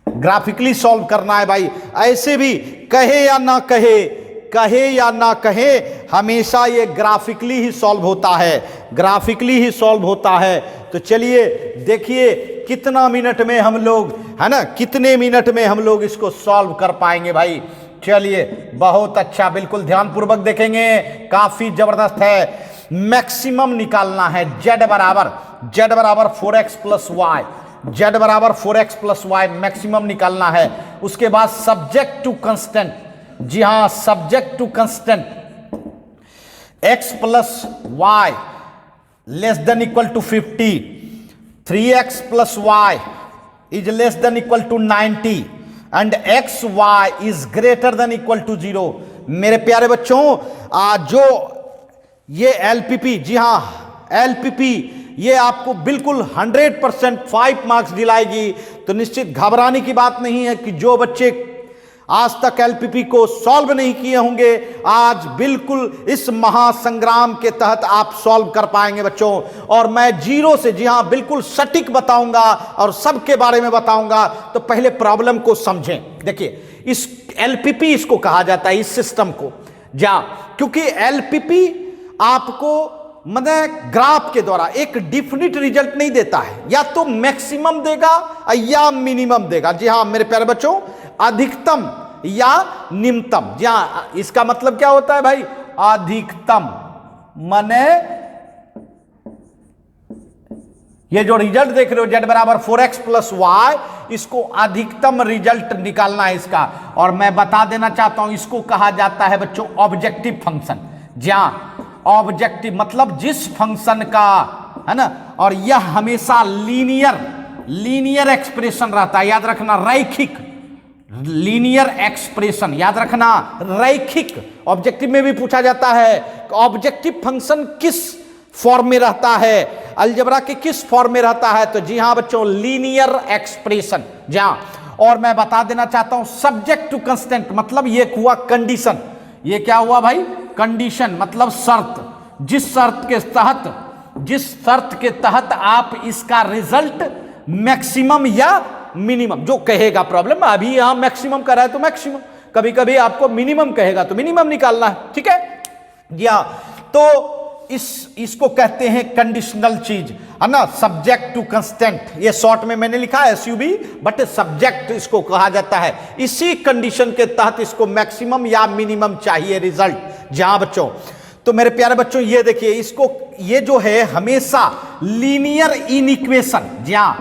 ग्राफिकली सॉल्व करना है भाई। ऐसे भी कहे या ना कहे, कहे या ना कहे, हमेशा ये ग्राफिकली ही सॉल्व होता है, ग्राफिकली ही सॉल्व होता है। तो चलिए देखिए कितना मिनट में हम लोग, है ना, कितने मिनट में हम लोग इसको सॉल्व कर पाएंगे भाई। चलिए, बहुत अच्छा, बिल्कुल ध्यानपूर्वक देखेंगे, काफी जबरदस्त है। मैक्सिमम निकालना है, z बराबर 4x प्लस वाई, z बराबर 4x प्लस वाई मैक्सिमम निकालना है। उसके बाद सब्जेक्ट टू कंस्टेंट, जी हां, subject to constant, x plus y less than equal to 50, 3x plus y is less than equal to 90 and x y is greater than equal to 0। मेरे प्यारे बच्चों, जो ये एलपीपी, जी हां, एलपीपी ये आपको बिल्कुल 100% 5 मार्क्स दिलाएगी। तो निश्चित घबराने की बात नहीं है कि जो बच्चे आज तक एलपीपी को सॉल्व नहीं किए होंगे, आज बिल्कुल इस महासंग्राम के तहत आप सॉल्व कर पाएंगे बच्चों। और मैं जीरो से, जी हां, बिल्कुल सटीक बताऊंगा और सबके बारे में बताऊंगा। तो पहले प्रॉब्लम को समझें। देखिए, इस एलपीपी इसको कहा जाता है, इस सिस्टम को, क्योंकि एलपीपी आपको मतलब ग्राफ के द्वारा एक डिफिनिट रिजल्ट नहीं देता है, या तो मैक्सिमम देगा या मिनिमम देगा। जी हां मेरे प्यारे बच्चों, अधिकतम या निम्नतम। जी हां, इसका मतलब क्या होता है भाई? अधिकतम माने ये जो रिजल्ट देख रहे हो z बराबर 4x प्लस वाई, इसको अधिकतम रिजल्ट निकालना है इसका। और मैं बता देना चाहता हूं, इसको कहा जाता है बच्चों ऑब्जेक्टिव फंक्शन। जी हां, ऑब्जेक्टिव मतलब जिस फंक्शन का, है ना, और यह हमेशा लीनियर एक्सप्रेशन रहता है। याद रखना, रैखिक लीनियर एक्सप्रेशन, याद रखना, रैखिक। ऑब्जेक्टिव में भी पूछा जाता है ऑब्जेक्टिव फंक्शन किस फॉर्म में रहता है, अलजेब्रा के किस फॉर्म में रहता है। तो जी हां बच्चों, लीनियर एक्सप्रेशन। जी हां, और मैं बता देना चाहता हूं सब्जेक्ट टू कंस्टेंट मतलब ये हुआ कंडीशन। ये क्या हुआ भाई? कंडीशन मतलब शर्त। जिस शर्त के तहत आप इसका रिजल्ट मैक्सिमम या मिनिमम, जो कहेगा प्रॉब्लम, अभी यहां मैक्सिमम कर रहा है तो मैक्सिमम, कभी कभी आपको मिनिमम कहेगा तो मिनिमम निकालना है। ठीक है जी हां, तो इसको कहते हैं कंडीशनल चीज, है ना, सब्जेक्ट टू कंस्टेंट। ये शॉर्ट में मैंने लिखा है एसयूबी, बट सब्जेक्ट इसको कहा जाता है। इसी कंडीशन के तहत इसको मैक्सिमम या मिनिमम चाहिए रिजल्ट। जहां बच्चों, तो मेरे प्यारे बच्चों ये देखिए, इसको ये जो है हमेशा लीनियर इनइक्वेशन, जहां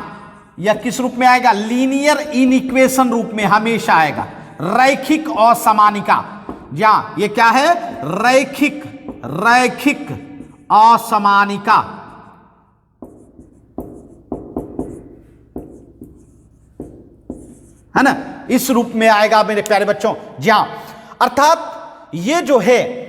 यह किस रूप में आएगा? लीनियर इनइक्वेशन रूप में हमेशा आएगा। रैखिक असमानिका, जहां ये क्या है? रैखिक असमानिका। है ना, इस रूप में आएगा मेरे प्यारे बच्चों। जी हां, अर्थात ये जो है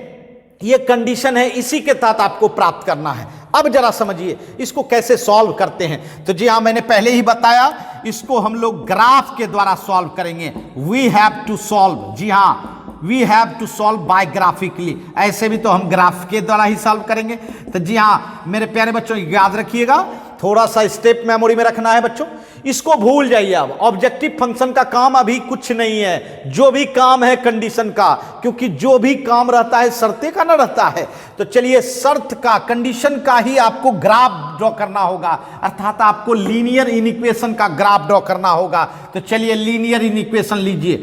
ये कंडीशन है, इसी के तहत आपको प्राप्त करना है। अब जरा समझिए इसको कैसे सॉल्व करते हैं। तो जी हां, मैंने पहले ही बताया, इसको हम लोग ग्राफ के द्वारा सॉल्व करेंगे। वी हैव टू सॉल्व, जी हां, we have to solve by graphically. ऐसे भी तो हम ग्राफ के द्वारा ही सॉल्व करेंगे। तो जी हां मेरे प्यारे बच्चों, याद रखिएगा, थोड़ा सा स्टेप मेमोरी में रखना है बच्चों, इसको भूल जाइए। अब ऑब्जेक्टिव फंक्शन का काम अभी कुछ नहीं है, जो भी काम है कंडीशन का, क्योंकि जो भी काम रहता है शर्तें का ना रहता है। तो चलिए, शर्त का, कंडीशन का ही आपको ग्राफ ड्रॉ करना होगा, अर्थात आपको लीनियर इनइक्वेशन का ग्राफ ड्रॉ करना होगा। तो चलिए लीनियर इनइक्वेशन लीजिए।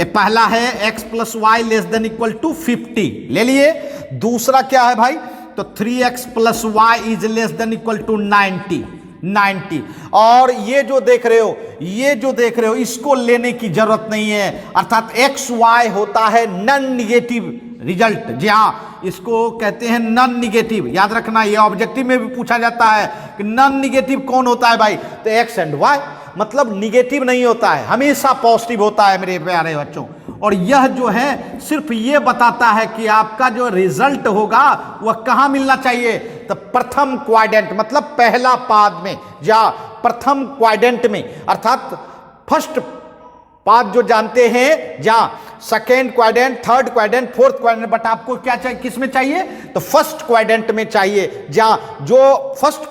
पहला है x plus y less than equal to 50, ले लिए। दूसरा क्या है भाई? तो 3x plus y is less than equal to 90। और ये जो देख रहे हो इसको लेने की जरूरत नहीं है, अर्थात एक्स वाई होता है नॉन निगेटिव रिजल्ट। जी हां, इसको कहते हैं नॉन निगेटिव। याद रखना, ये ऑब्जेक्टिव में भी पूछा जाता है कि नॉन निगेटिव कौन होता है भाई? तो एक्स एंड वाई। मतलब निगेटिव नहीं होता है, हमेशा पॉजिटिव होता है मेरे प्यारे बच्चों। और यह जो है सिर्फ ये बताता है कि आपका जो रिजल्ट होगा वह कहाँ मिलना चाहिए, तो प्रथम क्वाड्रेंट मतलब पहला पाद में या प्रथम क्वाड्रेंट में, अर्थात फर्स्ट पाद जो जानते हैं, जहां second quadrant, third quadrant, fourth quadrant, but आपको क्या चाहिए, किस में चाहिए, तो फर्स्ट क्वाड्रेंट में चाहिए, जहां जो फर्स्ट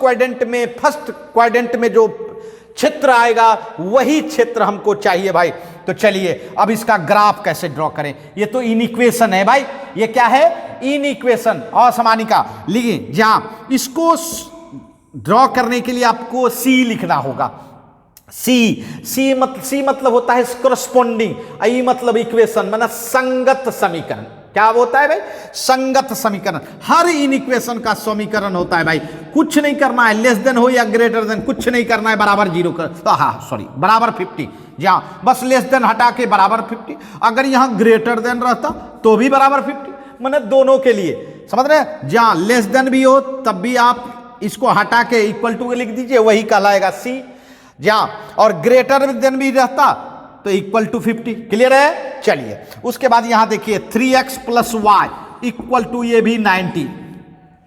क्वाड्रेंट में जो क्षेत्र आएगा वही क्षेत्र हमको चाहिए भाई। तो चलिए अब इसका ग्राफ कैसे ड्रॉ करें। ये तो इनइक्वेशन है भाई, ये क्या है, इनइक्वेशन असमानिका। लिखिए जहां इसको ड्रॉ करने के लिए आपको सी लिखना होगा। सी मतलब होता है करस्पॉन्डिंग, ई मतलब इक्वेशन, मतलब संगत समीकरण। क्या होता है भाई, संगत समीकरण। हर इन इक्वेशन का समीकरण होता है भाई, कुछ नहीं करना है, लेस देन हो या ग्रेटर देन, कुछ नहीं करना है, बराबर 0 कर, तो बराबर 50, जहां बस लेस देन हटा के बराबर 50। अगर यहां ग्रेटर देन रहता तो भी बराबर 50, मतलब दोनों के लिए, समझ रहे हैं। जहां लेस देन भी हो तब भी आप इसको हटा के इक्वल टू लिख दीजिए, वही कहलाएगा सी। जहां और ग्रेटर देन भी रहता तो इक्वल टू 50। क्लियर है। चलिए उसके बाद यहां देखिए 3x plus Y equal to, ये भी 90,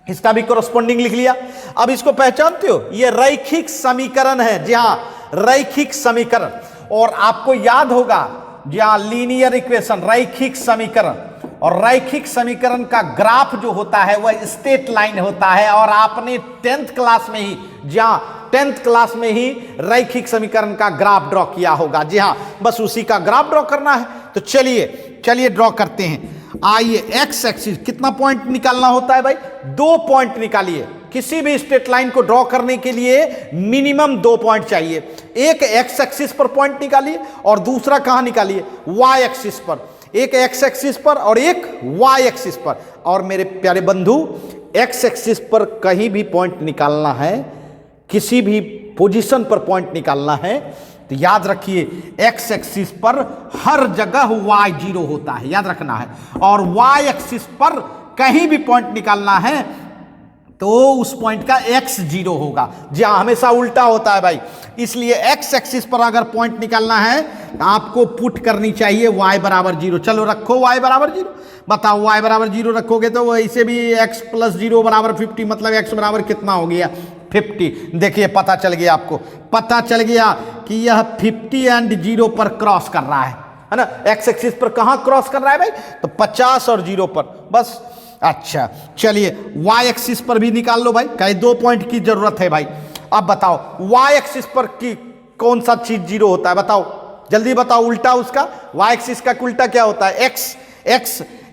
इसका भी कोरस्पॉन्डिंग लिख लिया। अब इसको पहचानते हो, ये रैखिक समीकरण है। जी हाँ, रैखिक समीकरण। और आपको याद होगा जहां लीनियर इक्वेशन, रैखिक समीकरण, और रैखिक समीकरण का ग्राफ जो होता है वह स्ट्रेट लाइन होता है। और आपने 10th क्लास में ही, जहां 10th क्लास में ही रैखिक समीकरण का ग्राफ ड्रॉ किया होगा। जी हाँ, बस उसी का ग्राफ ड्रॉ करना है। तो चलिए ड्रॉ करते हैं। आइए, एक्स एक्सिस कितना पॉइंट निकालना होता है भाई, 2 पॉइंट निकालिए। किसी भी स्ट्रेट लाइन को ड्रॉ करने के लिए मिनिमम 2 पॉइंट चाहिए। एक एक्स एक्सिस पर पॉइंट निकालिए और दूसरा कहां निकालिए, वाई एक्सिस पर। एक एक्स एक्सिस पर और एक वाई एक्सिस पर। और मेरे प्यारे बंधु, एक्स एक्सिस पर कहीं भी पॉइंट निकालना है, किसी भी पोजीशन पर पॉइंट निकालना है, तो याद रखिए एक्स एक्सिस पर हर जगह y 0 होता है, याद रखना है। और y एक्सिस पर कहीं भी पॉइंट निकालना है तो उस पॉइंट का x 0 होगा। जी हाँ, हमेशा उल्टा होता है भाई। इसलिए x एक्सिस पर अगर पॉइंट निकालना है आपको पुट करनी चाहिए y बराबर 0। चलो रखो y बराबर 0। बताओ y बराबर 0 रखोगे तो इसे भी x प्लस 0 बराबर 50, मतलब x बराबर कितना हो गया, 50। देखिए पता चल गया, आपको पता चल गया कि यह 50 एंड 0 पर क्रॉस कर रहा है ना। एक्स एक्सिस पर कहां क्रॉस कर रहा है भाई, तो 50 और 0 पर, बस। अच्छा चलिए वाई एक्सिस पर भी निकाल लो भाई, कहीं 2 पॉइंट की जरूरत है भाई। अब बताओ वाई एक्सिस पर की कौन सा चीज 0 होता है, बताओ जल्दी बताओ। उल्टा उसका, वाई एक्सिस का उल्टा क्या होता है,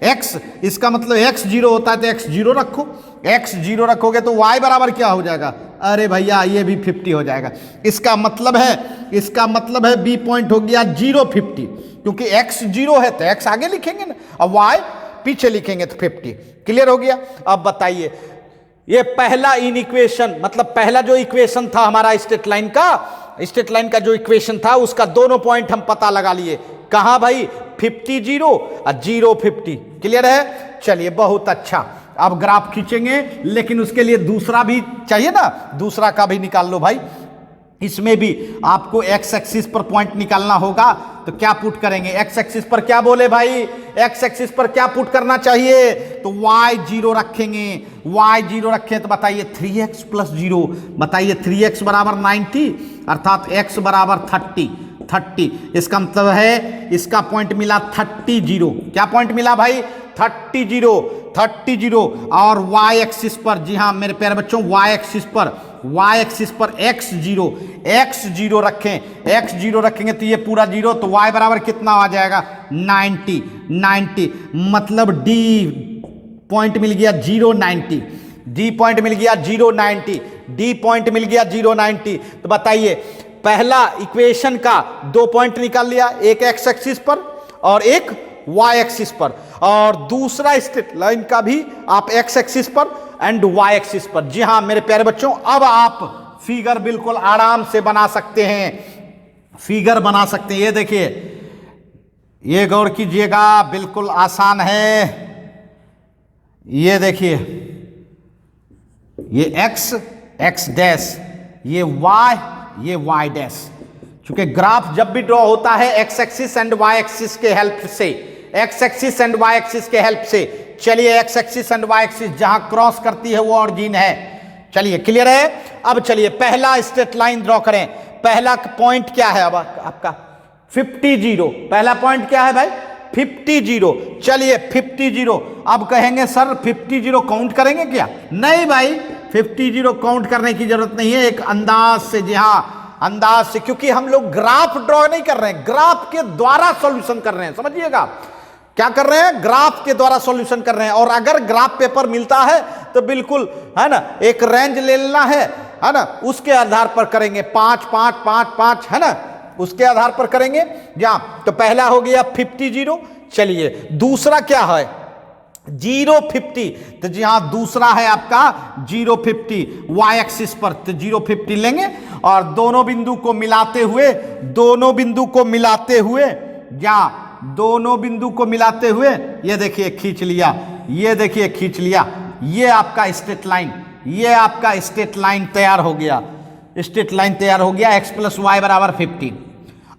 एक्स, इसका मतलब x 0 होता है तो x 0 रखो। x 0 रखोगे तो y बराबर क्या हो जाएगा, अरे भैया ये भी 50 हो जाएगा। इसका मतलब है b पॉइंट हो गया 0 50, क्योंकि x 0 है तो x आगे लिखेंगे ना, अब y पीछे लिखेंगे तो 50। क्लियर हो गया। अब बताइए, ये पहला इनइक्वेशन, मतलब पहला जो इक्वेशन था हमारा स्ट्रेट लाइन का जो इक्वेशन था उसका दोनों पॉइंट हम पता लगा लिए। कहां भाई, 50 0 और 0 50। क्लियर है। चलिए बहुत अच्छा। अब ग्राफ खींचेंगे, लेकिन उसके लिए दूसरा भी चाहिए ना, दूसरा का भी निकाल लो भाई। इसमें भी आपको एक्स एक्सिस पर पॉइंट निकालना होगा, तो क्या पुट करेंगे, एक्स एक्सिस पर क्या बोले भाई, एक्स एक्सिस पर क्या पुट करना चाहिए, तो y 0 रखेंगे। y 0 रखें तो बताइए 3x प्लस 0, बताइए 3x बराबर 90, अर्थात x बराबर 30। इसका मतलब है इसका पॉइंट मिला 30 0। क्या पॉइंट मिला भाई, 30 0। और y एक्सिस पर, जी हाँ मेरे प्यारे बच्चों, y एक्सिस पर x 0 रखेंगे तो ये पूरा 0, तो y बराबर कितना आ जाएगा, 90। मतलब d पॉइंट मिल गया 0 90, d पॉइंट मिल गया 0 90। तो बताइए पहला इक्वेशन का 2 पॉइंट निकाल लिया, एक एक्स एक्सिस पर और एक वाई एक्सिस पर, और दूसरा स्ट्रेट लाइन का भी आप एक्स एक्सिस पर एंड वाई एक्सिस पर। जी हाँ मेरे प्यारे बच्चों, अब आप फिगर बिल्कुल आराम से बना सकते हैं, ये देखिए, ये गौर कीजिएगा, बिल्कुल आसान है। ये देखिए, ये एक्स डैश, ये वाई डैश। क्योंकि ग्राफ जब भी ड्रॉ होता है x axis and y axis के हेल्प से, x axis and y axis के हेल्प से। चलिए x axis and y axis जहां क्रॉस करती है वो ऑरिजिन है। चलिए क्लियर है। अब चलिए पहला स्ट्रेट लाइन ड्रॉ करें। पहला पॉइंट क्या है अब आपका 50 0। पहला पॉइंट क्या है भाई 50 0। चलिए 50 0। अब कहेंगे सर 50 0 काउंट करेंगे क्या? नहीं भाई 50 0 काउंट करने की जरूरत नहीं है। एक अंदाज से, जी हाँ अंदाज से, क्योंकि हम लोग ग्राफ ड्रॉ नहीं कर रहे हैं, ग्राफ के द्वारा सॉल्यूशन कर रहे हैं। समझिएगा क्या कर रहे हैं, ग्राफ के द्वारा सॉल्यूशन कर रहे हैं। और अगर ग्राफ पेपर मिलता है तो बिल्कुल है ना एक रेंज ले लेना है ना, उसके आधार पर करेंगे 5 5 5 5 है ना, उसके आधार पर करेंगे। जहां तो पहला हो गया 50 0। चलिए दूसरा क्या है 0 50। तो जी हाँ दूसरा है आपका 0 50 वाई एक्सिस पर। तो 0 50 लेंगे और दोनों बिंदु को मिलाते हुए, दोनों बिंदु को मिलाते हुए, जहां दोनों बिंदु को मिलाते हुए ये देखिए खींच लिया, ये देखिए खींच लिया। ये आपका स्ट्रेट लाइन, ये आपका स्ट्रेट लाइन तैयार हो गया, स्ट्रेट लाइन तैयार हो गया x + y = 15।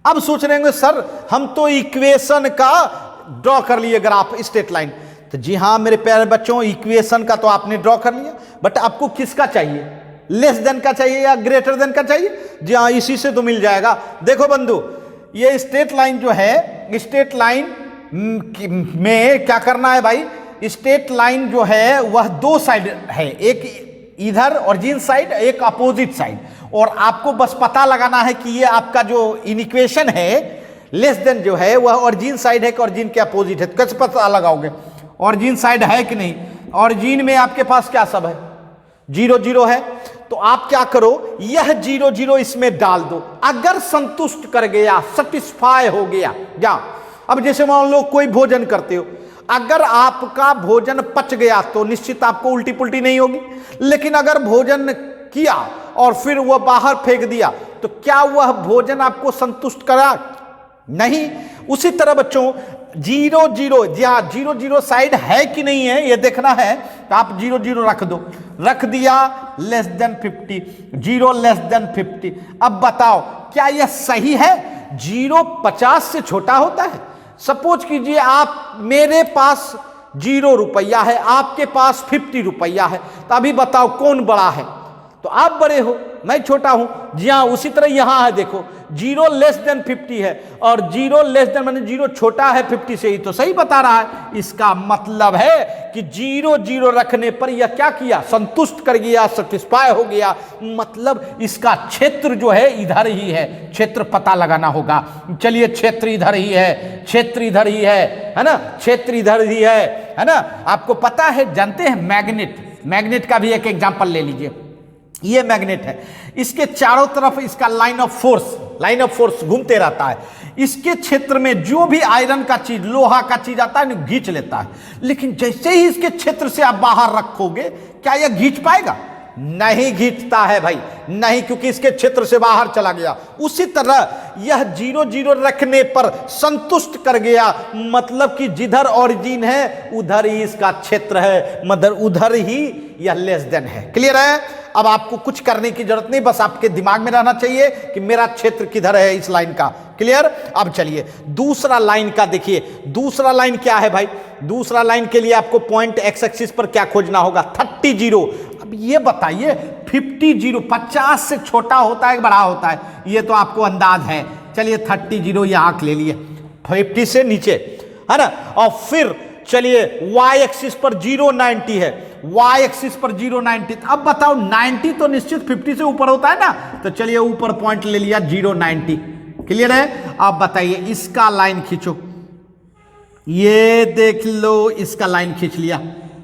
अब सोच रहे होंगे सर हम तो इक्वेशन का ड्रॉ कर लिए ग्राफ स्ट्रेट लाइन। तो जी हाँ मेरे प्यारे बच्चों इक्वेशन का तो आपने ड्रॉ कर लिया, बट आपको किसका चाहिए, लेस देन का चाहिए या ग्रेटर देन का चाहिए? जी हाँ इसी से तो मिल जाएगा। देखो बंधु ये स्ट्रेट लाइन जो है, स्ट्रेट लाइन में क्या करना है भाई, स्ट्रेट लाइन जो है वह दो साइड है, एक इधर ओरिजिन साइड, एक अपोजिट साइड। और आपको बस पता लगाना है कि ये आपका जो इक्वेशन है लेस देन जो है वह ओरिजिन साइड है कि ओरिजिन के अपोजिट है। कैसे पता लगाओगे, ओरिजिन साइड है कि नहीं? ओरिजिन में आपके पास क्या सब है 0 0 है। तो आप क्या करो यह 0 0 इसमें डाल दो। अगर संतुष्ट कर गया, सेटिस्फाई हो गया, जा अब जैसे मान लो कोई भोजन करते हो, अगर आपका भोजन पच गया तो निश्चित आपको उल्टी पुल्टी नहीं होगी। लेकिन अगर भोजन किया और फिर वह बाहर फेंक दिया तो क्या वह भोजन आपको संतुष्ट करा? नहीं। उसी तरह बच्चों 0 0, जी हाँ 0 0 साइड है कि नहीं है ये देखना है। तो आप 0 0 रख दो, रख दिया लेस देन 50, 0 लेस देन 50। अब बताओ क्या यह सही है? 0 50 से छोटा होता है। सपोज कीजिए आप, मेरे पास 0 रुपया है, आपके पास 50 रुपया है, तो अभी बताओ कौन बड़ा है? तो आप बड़े हो, मैं छोटा हूं। जी हाँ उसी तरह यहां है, देखो 0 लेस देन 50 है और 0 लेस देन माने 0 छोटा है 50 से, ही तो सही बता रहा है। इसका मतलब है कि 0 0 रखने पर यह क्या किया, संतुष्ट कर गया, सेटिस्फाई हो गया। मतलब इसका क्षेत्र जो है इधर ही है, क्षेत्र पता लगाना होगा। चलिए क्षेत्र इधर ही है, क्षेत्र इधर ही है ना, क्षेत्र इधर ही है ना। आपको पता है, जानते हैं मैग्नेट, मैग्नेट का भी एक एग्जांपल ले लीजिए। ये मैग्नेट है, इसके चारों तरफ इसका लाइन ऑफ फोर्स घूमते रहता है। इसके क्षेत्र में जो भी आयरन का चीज, लोहा का चीज आता है ना, खींच लेता है। लेकिन जैसे ही इसके क्षेत्र से आप बाहर रखोगे, क्या यह खींच पाएगा? नहीं खींचता है भाई, नहीं, क्योंकि इसके क्षेत्र से बाहर चला गया। उसी तरह यह 0 0 रखने पर संतुष्ट कर गया, मतलब कि जिधर ओरिजिन है उधर ही इसका क्षेत्र है, मतलब उधर ही यह लेस देन है। क्लियर है? अब आपको कुछ करने की जरूरत नहीं, बस आपके दिमाग में रहना चाहिए कि मेरा क्षेत्र किधर है इस लाइन का। क्लियर? अब चलिए दूसरा लाइन का देखिए, दूसरा लाइन क्या है भाई? दूसरा लाइन के लिए आपको पॉइंट एक्स एक्सिस पर क्या खोजना होगा? 30 0। अब ये बताइए 50 0 50 से छोटा होता है कि बड़ा होता है? ये तो आपको अंदाज है। चलिए 30 0 ये आंख ले लिए, 50 से नीचे है ना। और फिर चलिए y एक्सिस पर 0 90 है, y एक्सिस पर 0 90। अब बताओ 90 तो निश्चित 50 से ऊपर होता है ना, तो चलिए ऊपर पॉइंट ले लिया 0 90। क्लियर है? अब बताइए इसका लाइन खींचो, ये देख लो इसका लाइन खींच लिया,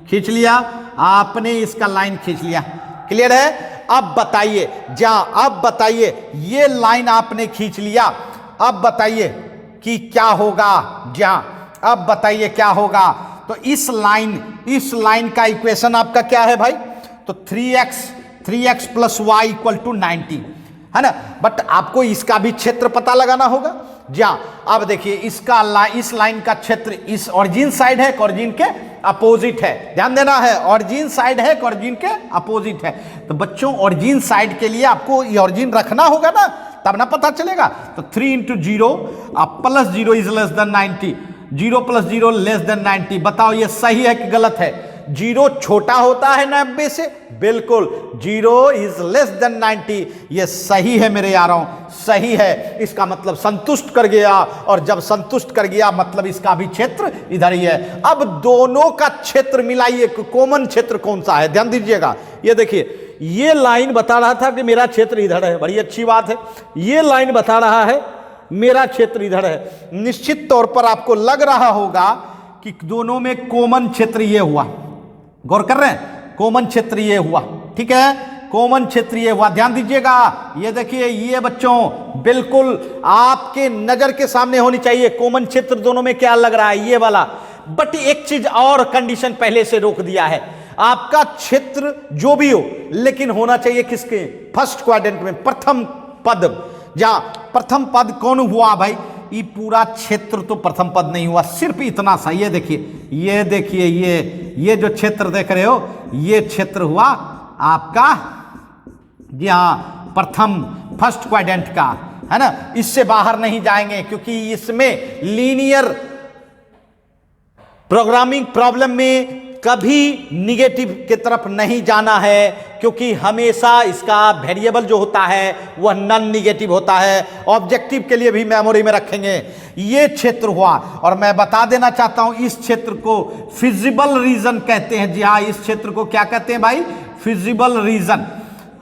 खींच लिया आपने, इसका लाइन खींच लिया। क्लियर है? अब बताइए अब बताइए ये लाइन आपने खींच लिया, अब बताइए कि क्या होगा? अब बताइए क्या होगा? तो इस लाइन का इक्वेशन आपका क्या है भाई? तो 3x + y = 90 है ना। बट आपको इसका भी क्षेत्र पता लगाना होगा। अब देखिए इस लाइन का क्षेत्र इस ओरिजिन साइड है, ओरिजिन के अपोजिट है। ध्यान देना है, ओरिजिन साइड है, ओरिजिन के अपोजिट है। तो बच्चों ओरिजिन साइड के लिए आपको ये ओरिजिन रखना होगा ना, तब ना पता चलेगा। तो 3 into 0 plus 0 is less then 90, 0 plus 0 less than 90। बताओ ये सही है कि गलत है? 0 छोटा होता है 90 से, बिल्कुल 0 इज लेस देन 90, ये सही है मेरे यारों, सही है। इसका मतलब संतुष्ट कर गया, और जब संतुष्ट कर गया मतलब इसका भी क्षेत्र इधर ही है। अब दोनों का क्षेत्र मिलाइए, कॉमन क्षेत्र कौन सा है, ध्यान दीजिएगा। ये देखिए, ये लाइन बता रहा था कि मेरा क्षेत्र इधर है, बड़ी अच्छी बात है। ये लाइन बता रहा है मेरा क्षेत्र इधर है। निश्चित तौर पर आपको लग रहा होगा कि दोनों में कॉमन क्षेत्र ये हुआ, गौर कर रहे हैं, कॉमन क्षेत्र ये हुआ, ठीक है, कॉमन क्षेत्र ये हुआ। ध्यान दीजिएगा, ये देखिए, ये बच्चों बिल्कुल आपके नजर के सामने होनी चाहिए कॉमन क्षेत्र दोनों में क्या लग रहा है, ये वाला। बट एक चीज और कंडीशन पहले से रोक दिया है, आपका क्षेत्र जो भी हो लेकिन होना चाहिए किसके, फर्स्ट क्वाड्रेंट में, प्रथम पद। जहां प्रथम पद कौन हुआ भाई, ये पूरा क्षेत्र तो प्रथम पद नहीं हुआ, सिर्फ इतना सा। ये देखिए, ये देखिए, ये जो क्षेत्र देख रहे हो, ये क्षेत्र हुआ आपका, जी हाँ, प्रथम फर्स्ट क्वाड्रेंट का, है ना। इससे बाहर नहीं जाएंगे क्योंकि इसमें लीनियर प्रोग्रामिंग प्रॉब्लम में कभी निगेटिव की तरफ नहीं जाना है, क्योंकि हमेशा इसका वेरिएबल जो होता है वह नॉन निगेटिव होता है। ऑब्जेक्टिव के लिए भी मेमोरी में रखेंगे। ये क्षेत्र हुआ, और मैं बता देना चाहता हूं इस क्षेत्र को फिजिबल रीजन कहते हैं। जी हाँ, इस क्षेत्र को क्या कहते हैं भाई, फिजिबल रीजन,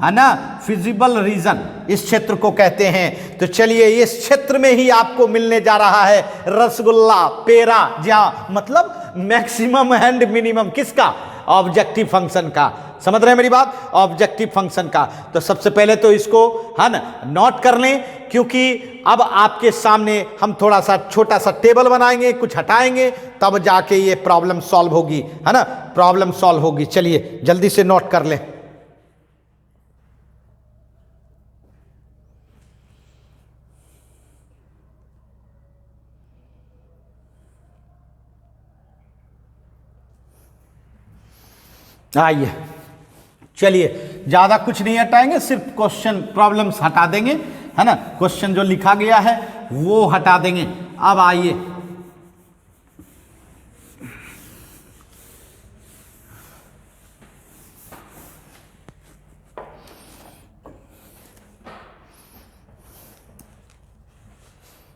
है ना, फिजिबल रीजन इस क्षेत्र को कहते हैं। तो चलिए, इस क्षेत्र में ही आपको मिलने जा रहा है रसगुल्ला, पेड़ा, जहां मतलब मैक्सिमम एंड मिनिमम किसका, ऑब्जेक्टिव फंक्शन का। समझ रहे हैं मेरी बात, ऑब्जेक्टिव फंक्शन का। तो सबसे पहले तो इसको, है ना, नोट कर लें, क्योंकि अब आपके सामने हम थोड़ा सा छोटा सा टेबल बनाएंगे, कुछ हटाएंगे, तब जाके ये प्रॉब्लम सॉल्व होगी, है ना, प्रॉब्लम सॉल्व होगी। चलिए जल्दी से नोट कर लें। आइए, चलिए, ज्यादा कुछ नहीं हटाएंगे, सिर्फ क्वेश्चन प्रॉब्लम्स हटा देंगे, है ना, क्वेश्चन जो लिखा गया है वो हटा देंगे। अब आइए,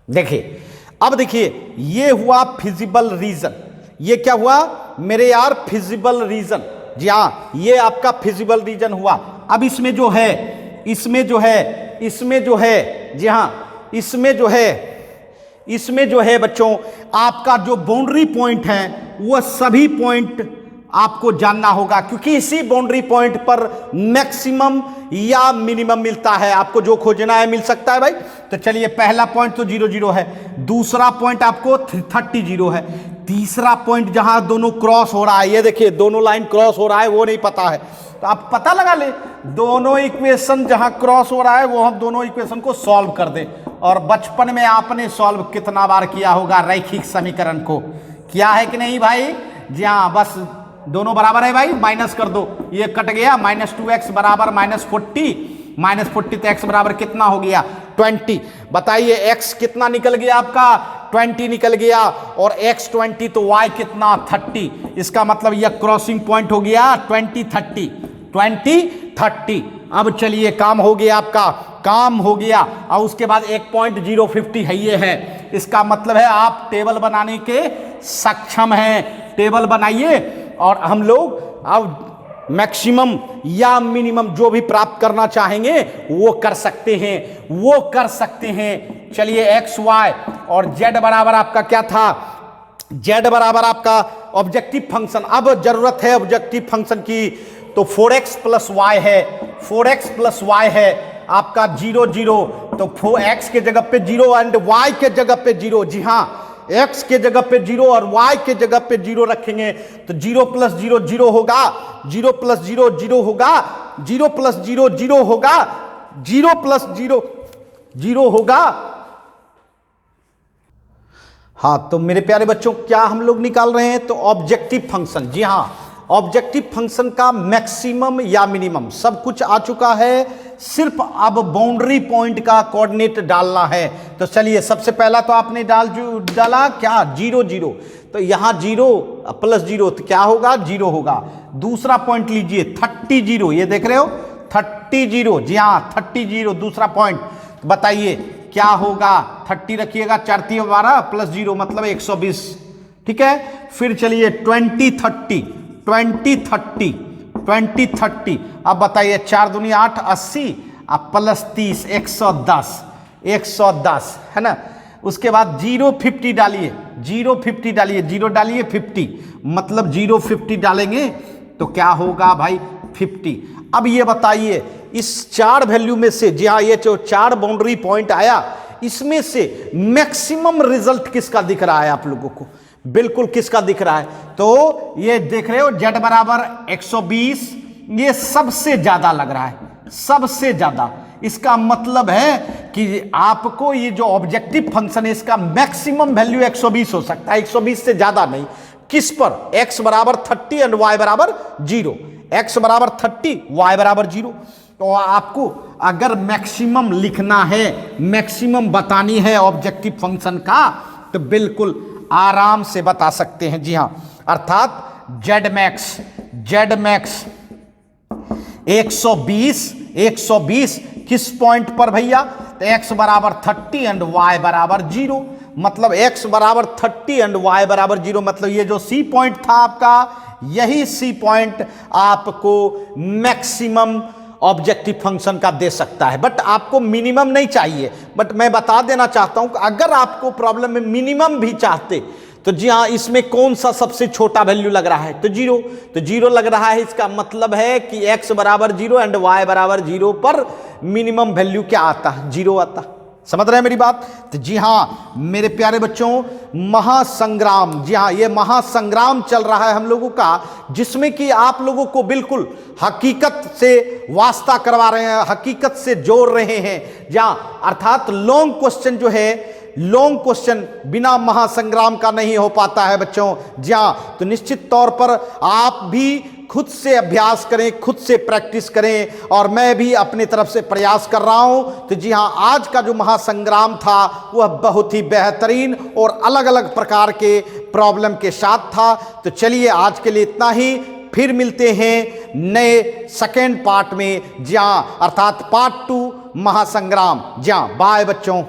देखिए, अब देखिए, ये हुआ फिजिबल रीजन। ये क्या हुआ मेरे यार, फिजिबल रीजन। जी हाँ, ये आपका फिजिबल रीजन हुआ। अब इसमें जो है, इसमें जो है, जी हाँ, इसमें जो है बच्चों, आपका जो बाउंड्री पॉइंट है वो सभी पॉइंट आपको जानना होगा, क्योंकि इसी बाउंड्री पॉइंट पर मैक्सिमम या मिनिमम मिलता है। आपको जो खोजना है मिल सकता है भाई। तो चलिए, पहला पॉइंट तो 0 0 है, दूसरा पॉइंट आपको 30 0 है, तीसरा पॉइंट जहां दोनों क्रॉस हो रहा है, ये देखिए दोनों लाइन क्रॉस हो रहा है, वो नहीं पता है तो आप पता लगा ले। दोनों इक्वेशन जहां क्रॉस हो रहा है वो हम दोनों इक्वेशन को सॉल्व कर दें। और बचपन में आपने सॉल्व कितना बार किया होगा रैखिक समीकरण को, किया है कि नहीं भाई? जी हाँ, बस दोनों बराबर है भाई, माइनस कर दो, ये कट गया, -2x बराबर -40, -40 तो x बराबर कितना हो गया, 20। बताइए x कितना निकल गया आपका, 20 निकल गया, और x 20 तो y कितना, 30। इसका मतलब यह क्रॉसिंग पॉइंट हो गया 20 30। अब चलिए, काम हो गया आपका, काम हो गया। और उसके बाद एक पॉइंट 050 है, ये है। इसका मतलब है आप टेबल बनाने के सक्षम हैं। टेबल बनाइए और हम लोग अब मैक्सिमम या मिनिमम जो भी प्राप्त करना चाहेंगे वो कर सकते हैं, चलिए, एक्स वाई और जेड बराबर आपका क्या था, जेड बराबर आपका ऑब्जेक्टिव फंक्शन। अब जरूरत है ऑब्जेक्टिव फंक्शन की, तो 4x प्लस वाई है, 4x प्लस वाई है आपका 0 0, तो 4x के जगह पे 0 एंड y के जगह पे 0। जी हाँ, x के जगह पे 0 और y के जगह पे 0 रखेंगे तो 0 प्लस 0 0 होगा, 0 प्लस 0 0 होगा, 0 प्लस 0 0 होगा, 0 प्लस 0 0 होगा। हाँ, तो मेरे प्यारे बच्चों, क्या हम लोग निकाल रहे हैं, तो ऑब्जेक्टिव फंक्शन। जी हाँ, ऑब्जेक्टिव फंक्शन का मैक्सिमम या मिनिमम सब कुछ आ चुका है, सिर्फ अब बाउंड्री पॉइंट का कोऑर्डिनेट डालना है। तो चलिए, सबसे पहला तो आपने डाला क्या, 0 0, तो यहां 0 प्लस 0 तो क्या होगा, 0 होगा। दूसरा पॉइंट लीजिए 30 0, ये देख रहे हो 30 0, जी हाँ 30 0 दूसरा पॉइंट। बताइए क्या होगा, 30 रखिएगा, 4 3 12 प्लस 0 मतलब 120, ठीक है। फिर चलिए 20 30 20 30 20 30, अब बताइए 4 दूनी 8 80, अब प्लस 30 110 है ना। उसके बाद 0 50 डालिए, 0 50 डालिए, 0 डालिए 50, मतलब 0 50 डालेंगे तो क्या होगा भाई 50। अब ये बताइए इस 4 वैल्यू में से, जी हाँ ये जो 4 बाउंड्री पॉइंट आया, इसमें से मैक्सिमम रिजल्ट किसका दिख रहा है आप लोगों को, बिल्कुल किसका दिख रहा है, तो ये देख रहे हो z बराबर 120, ये सबसे ज्यादा लग रहा है, सबसे ज्यादा। इसका मतलब है कि आपको ये जो ऑब्जेक्टिव फंक्शन है इसका मैक्सिमम वैल्यू 120 हो सकता है, 120 से ज्यादा नहीं। किस पर, x बराबर 30 एंड y बराबर 0, x बराबर 30 y बराबर 0। तो आपको अगर मैक्सिमम लिखना है, मैक्सिमम बतानी है ऑब्जेक्टिव फंक्शन का, तो बिल्कुल आराम से बता सकते हैं, जी हां, अर्थात z मैक्स 120 किस पॉइंट पर भैया, तो x बराबर 30 एंड y बराबर 0, मतलब x बराबर 30 एंड y बराबर 0, मतलब ये जो C पॉइंट था आपका, यही C पॉइंट आपको मैक्सिमम ऑब्जेक्टिव फंक्शन का दे सकता है। बट आपको मिनिमम नहीं चाहिए, बट मैं बता देना चाहता हूं कि अगर आपको प्रॉब्लम में मिनिमम भी चाहते, तो जी हाँ, इसमें कौन सा सबसे छोटा वैल्यू लग रहा है, तो 0, तो 0 लग रहा है। इसका मतलब है कि x बराबर 0 एंड y बराबर 0 पर मिनिमम वैल्यू क्या आता है, 0 आता। समझ रहे हैं मेरी बात। तो जी हाँ मेरे प्यारे बच्चों, महासंग्राम, जी हाँ ये महासंग्राम चल रहा है हम लोगों का, जिसमें कि आप लोगों को बिल्कुल हकीकत से वास्ता करवा रहे हैं, हकीकत से जोड़ रहे हैं, जहाँ अर्थात लॉन्ग क्वेश्चन जो है, लॉन्ग क्वेश्चन बिना महासंग्राम का नहीं हो पाता है बच्चों, जी हाँ। तो निश्चित तौर पर आप भी खुद से अभ्यास करें, खुद से प्रैक्टिस करें, और मैं भी अपनी तरफ से प्रयास कर रहा हूं। तो जी हाँ, आज का जो महासंग्राम था वह बहुत ही बेहतरीन और अलग अलग प्रकार के प्रॉब्लम के साथ था। तो चलिए आज के लिए इतना ही, फिर मिलते हैं नए सेकेंड पार्ट में, जी हाँ, अर्थात पार्ट 2 महासंग्राम। जी हाँ, बाय बच्चों।